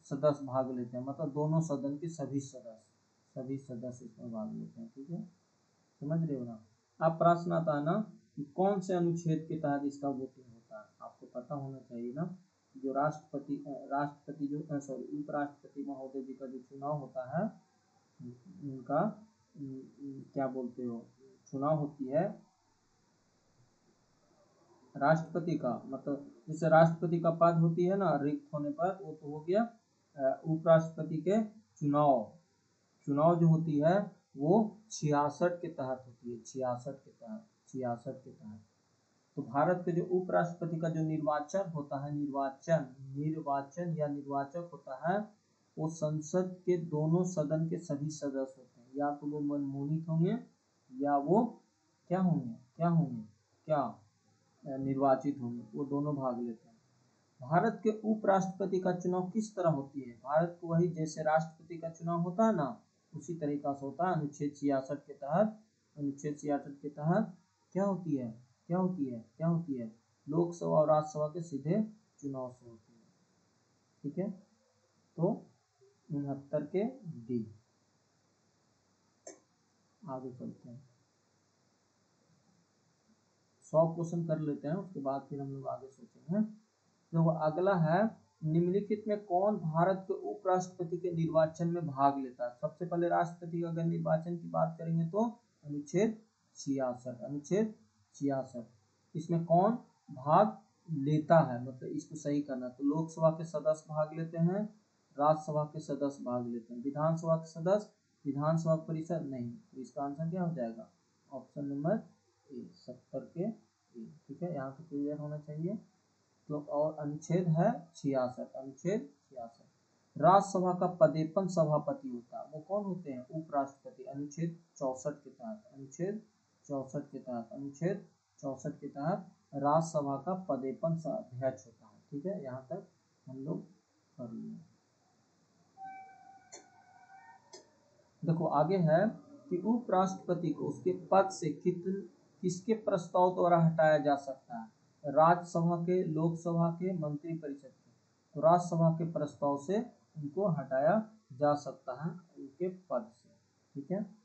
सदस्य भाग लेते हैं, मतलब दोनों सदन के सभी सदस्य इसमें भाग लेते हैं। ठीक है, समझ रहे हो ना? अब प्रश्न आता है ना कि कौन से अनुच्छेद के तहत इसका वोटिंग होता है, आपको पता होना चाहिए ना। जो राष्ट्रपति जो सॉरी उपराष्ट्रपति महोदय जी का जो चुनाव होता है, उनका क्या बोलते हो, चुनाव होती है राष्ट्रपति का, मतलब जैसे राष्ट्रपति का पद होती है ना रिक्त होने पर, वो तो हो गया। उपराष्ट्रपति के चुनाव जो होती है वो 66 के तहत होती है, 66 के तहत। तो भारत के जो उपराष्ट्रपति का जो निर्वाचन होता है, निर्वाचन या निर्वाचक होता है, वो संसद के दोनों सदन के सभी सदस्य होते हैं। या तो वो मनमोनित होंगे या वो क्या निर्वाचित होंगे, वो दोनों भाग लेते हैं। भारत के उपराष्ट्रपति का चुनाव किस तरह होती है? भारत को वही जैसे राष्ट्रपति का चुनाव होता है ना, उसी तरीका से होता है। अनुच्छेद 66 के तहत क्या होती है लोकसभा और राज्यसभा के सीधे चुनाव से होती है। ठीक है, तो 69 के डी। आगे चलते हैं, 100 क्वेश्चन कर लेते हैं, उसके बाद फिर हम लोग आगे सोचेंगे। तो अगला है, निम्नलिखित में कौन भारत के उपराष्ट्रपति के निर्वाचन में भाग लेता है? सबसे पहले राष्ट्रपति का अगर निर्वाचन की बात करेंगे तो अनुच्छेद 66। इसमें कौन भाग लेता है, मतलब इसको सही करना। तो लोकसभा के सदस्य भाग लेते हैं, राज्यसभा के सदस्य भाग लेते हैं, विधानसभा के सदस्य, विधानसभा परिषद नहीं। तो इसका आंसर क्या हो जाएगा? ऑप्शन नंबर ए, 70 के ए। ठीक है, यहाँ पे क्लियर होना चाहिए। तो और अनुच्छेद है 66। राज्यसभा का पदेपन सभापति होता है, वो कौन होते हैं? उपराष्ट्रपति। अनुच्छेद 64 के तहत राज्यसभा का पदेपन अध्यक्ष होता है। ठीक है, यहाँ तक हम लोग कर लिए। देखो आगे है कि उपराष्ट्रपति को उसके पद से किसके प्रस्ताव द्वारा हटाया जा सकता है? राज्यसभा के, लोकसभा के, मंत्रिपरिषद के। तो राज्यसभा के प्रस्ताव से उनको हटाया जा सकता है उनके पद से। ठीक है,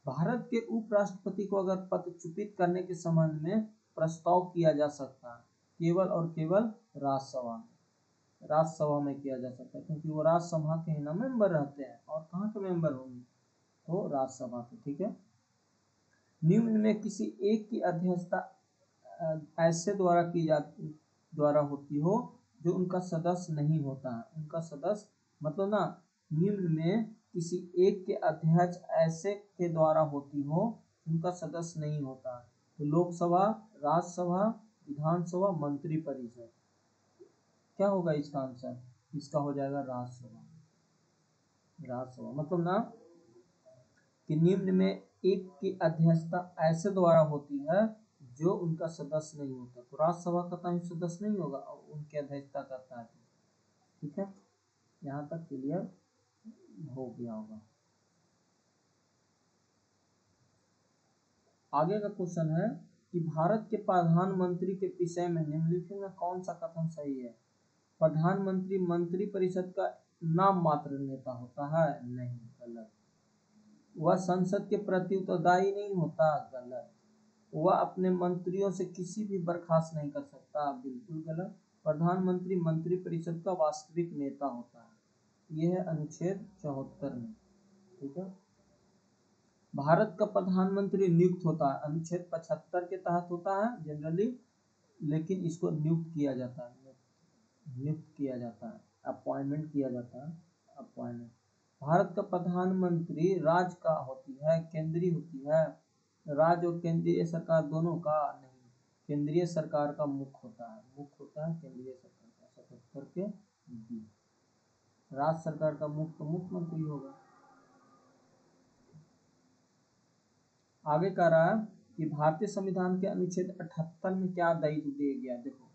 भारत के उपराष्ट्रपति को अगर पदच्युत करने के संबंध में प्रस्ताव किया जा सकता है केवल और केवल राज्यसभा में किया जा सकता है, क्योंकि वो राज्यसभा के ना मेंबर रहते हैं। और कहाँ के मेंबर होंगे? तो राज्यसभा के। ठीक है, निम्न में किसी एक की अध्यक्षता ऐसे द्वारा होती हो जो उनका सदस्य नहीं होता है। उनका सदस्य मतलब ना, निम्न में किसी एक के अध्यक्ष ऐसे के द्वारा होती हो उनका सदस्य नहीं होता। तो लोकसभा, राज्यसभा, विधानसभा, मंत्रिपरिषद। क्या होगा इसका आंसर? इसका हो जाएगा राज्यसभा। मतलब ना कि निम्न में एक की अध्यक्षता ऐसे द्वारा होती है जो उनका सदस्य नहीं होता। तो राज्यसभा का तो सदस्य नहीं होगा और उनकी अध्यक्षता करता है। ठीक है, यहाँ तक क्लियर हो गया होगा। आगे का क्वेश्चन है कि भारत के प्रधानमंत्री के विषय में निम्नलिखित में कौन सा कथन सही है? प्रधानमंत्री मंत्रिपरिषद का नाम मात्र नेता होता है? नहीं, गलत। वह संसद के प्रति उत्तरदायी नहीं होता? गलत। वह अपने मंत्रियों से किसी भी बर्खास्त नहीं कर सकता? बिल्कुल गलत। प्रधानमंत्री मंत्रिपरिषद का वास्तविक नेता होता है। यह है अनुच्छेद 74 में। ठीक है, भारत का प्रधानमंत्री नियुक्त होता है, अनुच्छेद 75 के तहत होता है जनरली, लेकिन इसको नियुक्त किया जाता है, अपॉइंटमेंट किया जाता है, अपॉइंटमेंट। भारत का प्रधानमंत्री राज्य का होती है, केंद्रीय होती है? राज्य और केंद्रीय सरकार दोनों का? नहीं, केंद्रीय सरकार का मुख्य होता है, केंद्रीय सरकार का। 77 के डी। राज्य सरकार का मुख्यमंत्री होगा। आगे कह रहा है कि भारतीय संविधान के अनुच्छेद 78 में क्या दायित्व दिया गया। देखो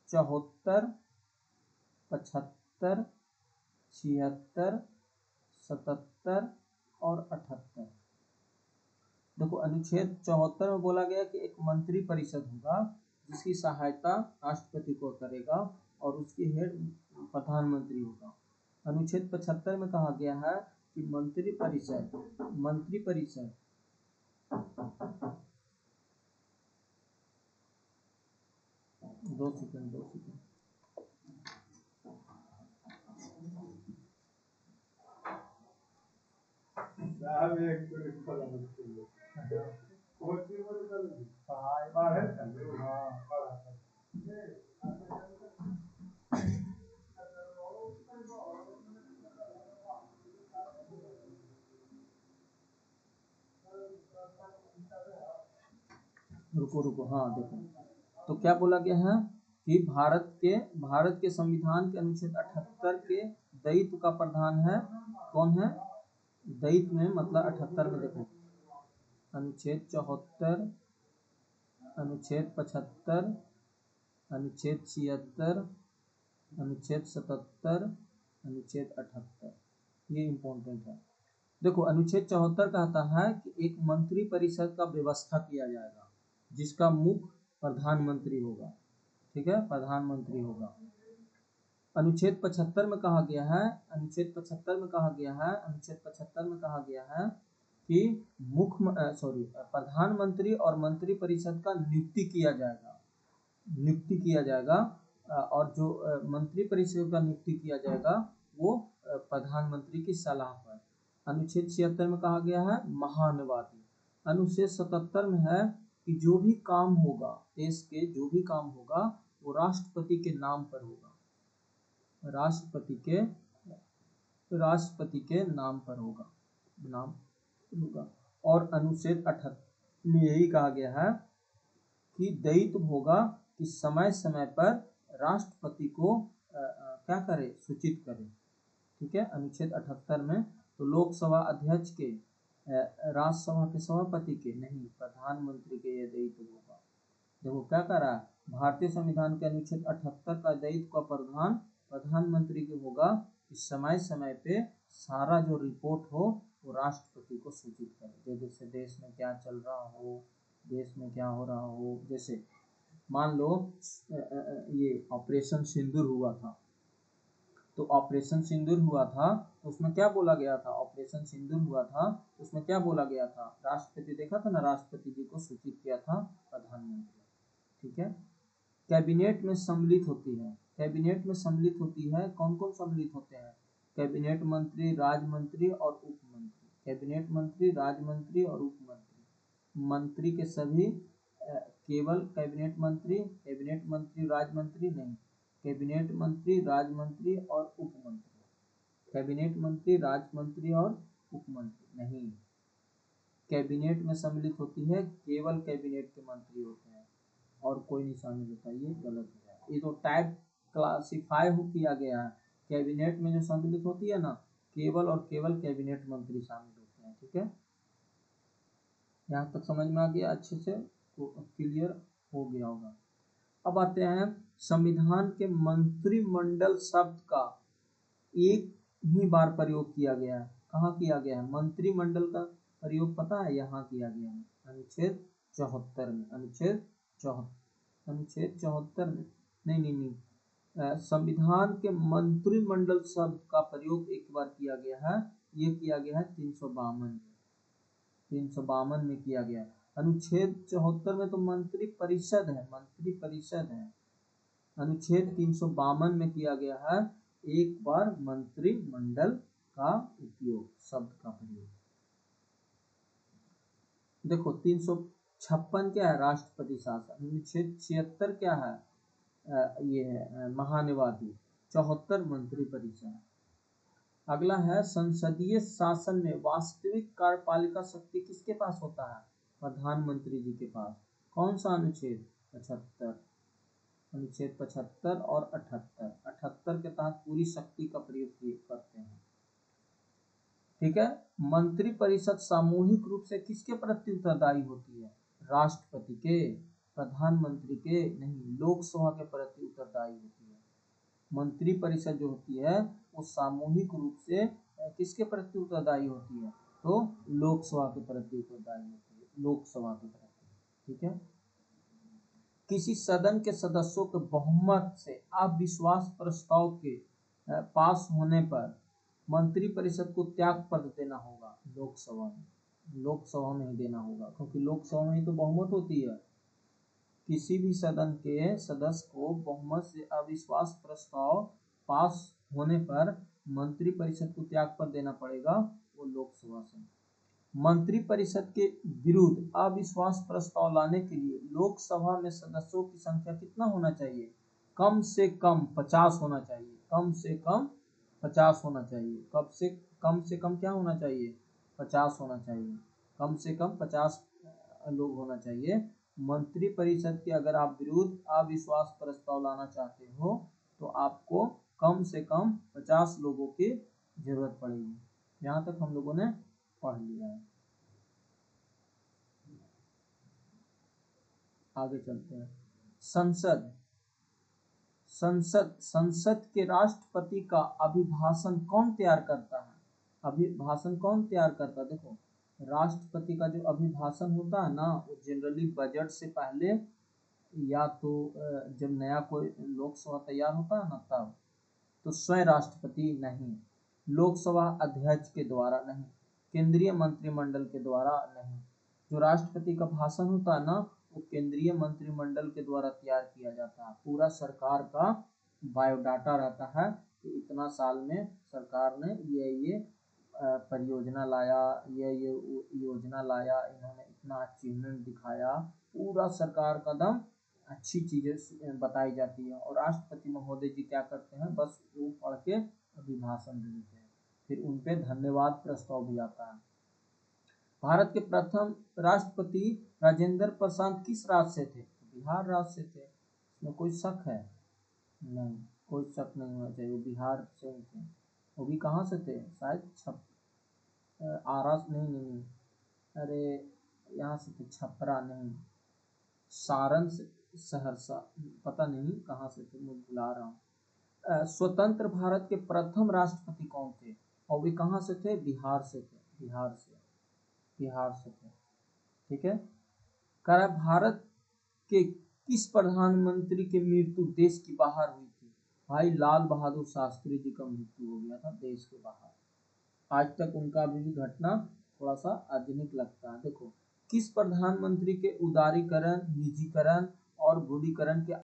74, 75, 76, 77 और 78। देखो अनुच्छेद 74 में बोला गया कि एक मंत्री परिषद होगा जिसकी सहायता राष्ट्रपति को करेगा और उसकी हेड प्रधानमंत्री होगा। अनुच्छेद 75 में कहा गया है कि मंत्री परिषद 2 सेकंड रुको हाँ देखो, तो क्या बोला गया है कि भारत के संविधान के अनुच्छेद 78 के दायित्व का प्रधान है कौन है। दायित्व में मतलब 78 में देखो अनुच्छेद 74, अनुच्छेद 75, अनुच्छेद 76, अनुच्छेद 77, अनुच्छेद 78, ये इम्पोर्टेंट है। देखो अनुच्छेद 74 कहता है कि एक मंत्री परिषद का व्यवस्था किया जाएगा जिसका मुख्य प्रधानमंत्री होगा, ठीक है, प्रधानमंत्री होगा। अनुच्छेद 75 में कहा गया है, अनुच्छेद 75 में कहा गया है कि प्रधानमंत्री और मंत्री परिषद का नियुक्ति किया जाएगा और जो मंत्री परिषद का नियुक्ति किया जाएगा वो प्रधानमंत्री की सलाह पर। अनुच्छेद 76 में कहा गया है महानुवादी। अनुच्छेद 77 में है कि जो भी काम होगा देश के जो भी काम होगा वो राष्ट्रपति के नाम पर होगा, राष्ट्रपति के नाम पर होगा। और अनुच्छेद 78 में यही कहा गया है कि दायित्व होगा कि समय समय पर राष्ट्रपति को क्या करे, सूचित करे, ठीक है। अनुच्छेद 78 में तो लोकसभा अध्यक्ष के राज्यसभा के सभापति के नहीं, प्रधानमंत्री के ये दायित्व होगा। देखो क्या कर रहा है, भारतीय संविधान के अनुच्छेद 78 का दायित्व का प्रधान प्रधानमंत्री के होगा कि समय समय पे सारा जो रिपोर्ट हो वो राष्ट्रपति को सूचित करे। जैसे देश में क्या चल रहा हो, देश में क्या हो रहा हो, जैसे मान लो ये ऑपरेशन सिंदूर हुआ था, तो ऑपरेशन सिंदूर हुआ था तो उसमें क्या बोला गया था, ऑपरेशन सिंदूर हुआ था उसमें क्या बोला गया था, राष्ट्रपति देखा था ना, राष्ट्रपति जी को सूचित किया था प्रधानमंत्री, ठीक है। कैबिनेट में सम्मिलित होती है, कैबिनेट में सम्मिलित होती है, कौन कौन सम्मिलित होते हैं, कैबिनेट मंत्री, राज्य मंत्री और उप मंत्री। कैबिनेट मंत्री, राज्य मंत्री और उप मंत्री। मंत्री के सभी केवल कैबिनेट मंत्री, राज्य मंत्री नहीं, कैबिनेट मंत्री, राज्य मंत्री और उप मंत्री, कैबिनेट मंत्री, राज्य मंत्री और उप मंत्री नहीं। कैबिनेट में सम्मिलित होती है केवल कैबिनेट के मंत्री होते हैं और कोई नहीं शामिल होता, ये गलत हो जाए। ये तो टाइप क्लासिफाई हो किया गया है, कैबिनेट में जो सम्मिलित होती है ना केवल और केवल कैबिनेट मंत्री शामिल होते हैं, ठीक है। यहाँ तक समझ में आ गया, अच्छे से क्लियर हो गया होगा। अब आते हैं संविधान के मंत्रिमंडल शब्द का एक ही बार प्रयोग किया गया है। कहाँ किया गया है मंत्रिमंडल का प्रयोग, पता है, यहाँ किया गया है अनुच्छेद 74 में। अनुच्छेद 74 में नहीं, संविधान के मंत्रिमंडल शब्द का प्रयोग एक बार किया गया है, ये किया गया है 352 में किया गया है। अनुच्छेद 74 में तो मंत्री परिषद है, अनुच्छेद 352 में किया गया है एक बार मंत्रिमंडल का उपयोग, शब्द का प्रयोग। देखो 356 क्या है, राष्ट्रपति शासन। अनुच्छेद 76 क्या है, ये है महानुवादी। 74 मंत्री परिषद। अगला है संसदीय शासन में वास्तविक कार्यपालिका शक्ति किसके पास होता है, प्रधानमंत्री जी के पास। कौन सा अनुच्छेद, 75, अनुच्छेद 75 और 78 के तहत पूरी शक्ति का प्रयोग करते हैं, ठीक है। मंत्री परिषद सामूहिक रूप से किसके प्रति उत्तरदायी होती है, राष्ट्रपति के, प्रधानमंत्री के नहीं, लोकसभा के प्रति उत्तरदायी होती है। मंत्री परिषद जो होती है वो सामूहिक रूप से किसके प्रति उत्तरदायी होती है, तो लोकसभा के प्रति उत्तरदायी होती है, लोकसभा के प्रति। ठीक है। किसी सदन के सदस्यों के बहुमत से अविश्वास प्रस्ताव के पास होने पर मंत्री परिषद को त्याग पत्र देना होगा। लोकसभा में ही देना होगा, क्योंकि लोकसभा में ही तो बहुमत होती है। किसी भी सदन के सदस्य को बहुमत से अविश्वास प्रस्ताव पास होने पर मंत्री परिषद को त्याग पत्र देना पड़ेगा, वो लोकसभा से। मंत्री परिषद के विरुद्ध अविश्वास प्रस्ताव लाने के लिए लोकसभा में सदस्यों की संख्या कितना होना चाहिए, कम से कम 50 होना चाहिए, कम से कम 50 होना चाहिए। कम से कम क्या होना चाहिए, 50 होना चाहिए, कम से कम 50 लोग होना चाहिए। मंत्री परिषद के अगर आप विरुद्ध अविश्वास प्रस्ताव लाना चाहते हो तो आपको कम से कम 50 लोगों की जरूरत पड़ेगी। यहाँ तक हम लोगों ने पढ़ लिया है। आगे चलते हैं। संसद के राष्ट्रपति का अभिभाषण कौन तैयार करता है? अभिभाषण कौन तैयार करता है? देखो, राष्ट्रपति का जो अभिभाषण होता है ना, वो जनरली बजट से पहले या तो जब नया कोई लोकसभा तैयार होता है ना तब, तो स्वयं राष्ट्रपति नहीं, लोकसभा अध्यक्ष के द्वारा नहीं, केंद्रीय मंत्रिमंडल के द्वारा नहीं। जो राष्ट्रपति का भाषण होता है ना, वो केंद्रीय मंत्रिमंडल के द्वारा तैयार किया जाता है। पूरा सरकार का बायोडाटा रहता है कि इतना साल में सरकार ने ये परियोजना लाया, ये योजना लाया, इन्होंने इतना अचीवमेंट दिखाया, पूरा सरकार का दम अच्छी चीजें बताई जाती है। और राष्ट्रपति महोदय जी क्या करते हैं, बस वो पढ़ के अभिभाषण दे देते हैं, फिर उन पे धन्यवाद प्रस्ताव भी आता है। भारत के प्रथम राष्ट्रपति राजेंद्र प्रसाद किस राज्य से थे? बिहार राज्य से थे। इसमें कोई शक है? नहीं, कोई शक नहीं होना चाहिए, वो बिहार से थे। वो भी कहाँ से थे? शायद आरा नहीं, अरे यहाँ से थे, छपरा नहीं, सारण से, सहरसा, पता नहीं कहाँ से थे, मैं भुला रहा हूँ। स्वतंत्र भारत के प्रथम राष्ट्रपति कौन थे? और वे कहाँ से थे? बिहार से थे, बिहार से थे। ठीक है। कह भारत के किस प्रधानमंत्री की मृत्यु देश की बाहर हुई थी? भाई लाल बहादुर शास्त्री जी का मृत्यु हो गया था देश के बाहर। आज तक उनका अभी भी घटना थोड़ा सा आधुनिक लगता है। देखो, किस प्रधानमंत्री के उदारीकरण, निजीकरण और भूरीकरण के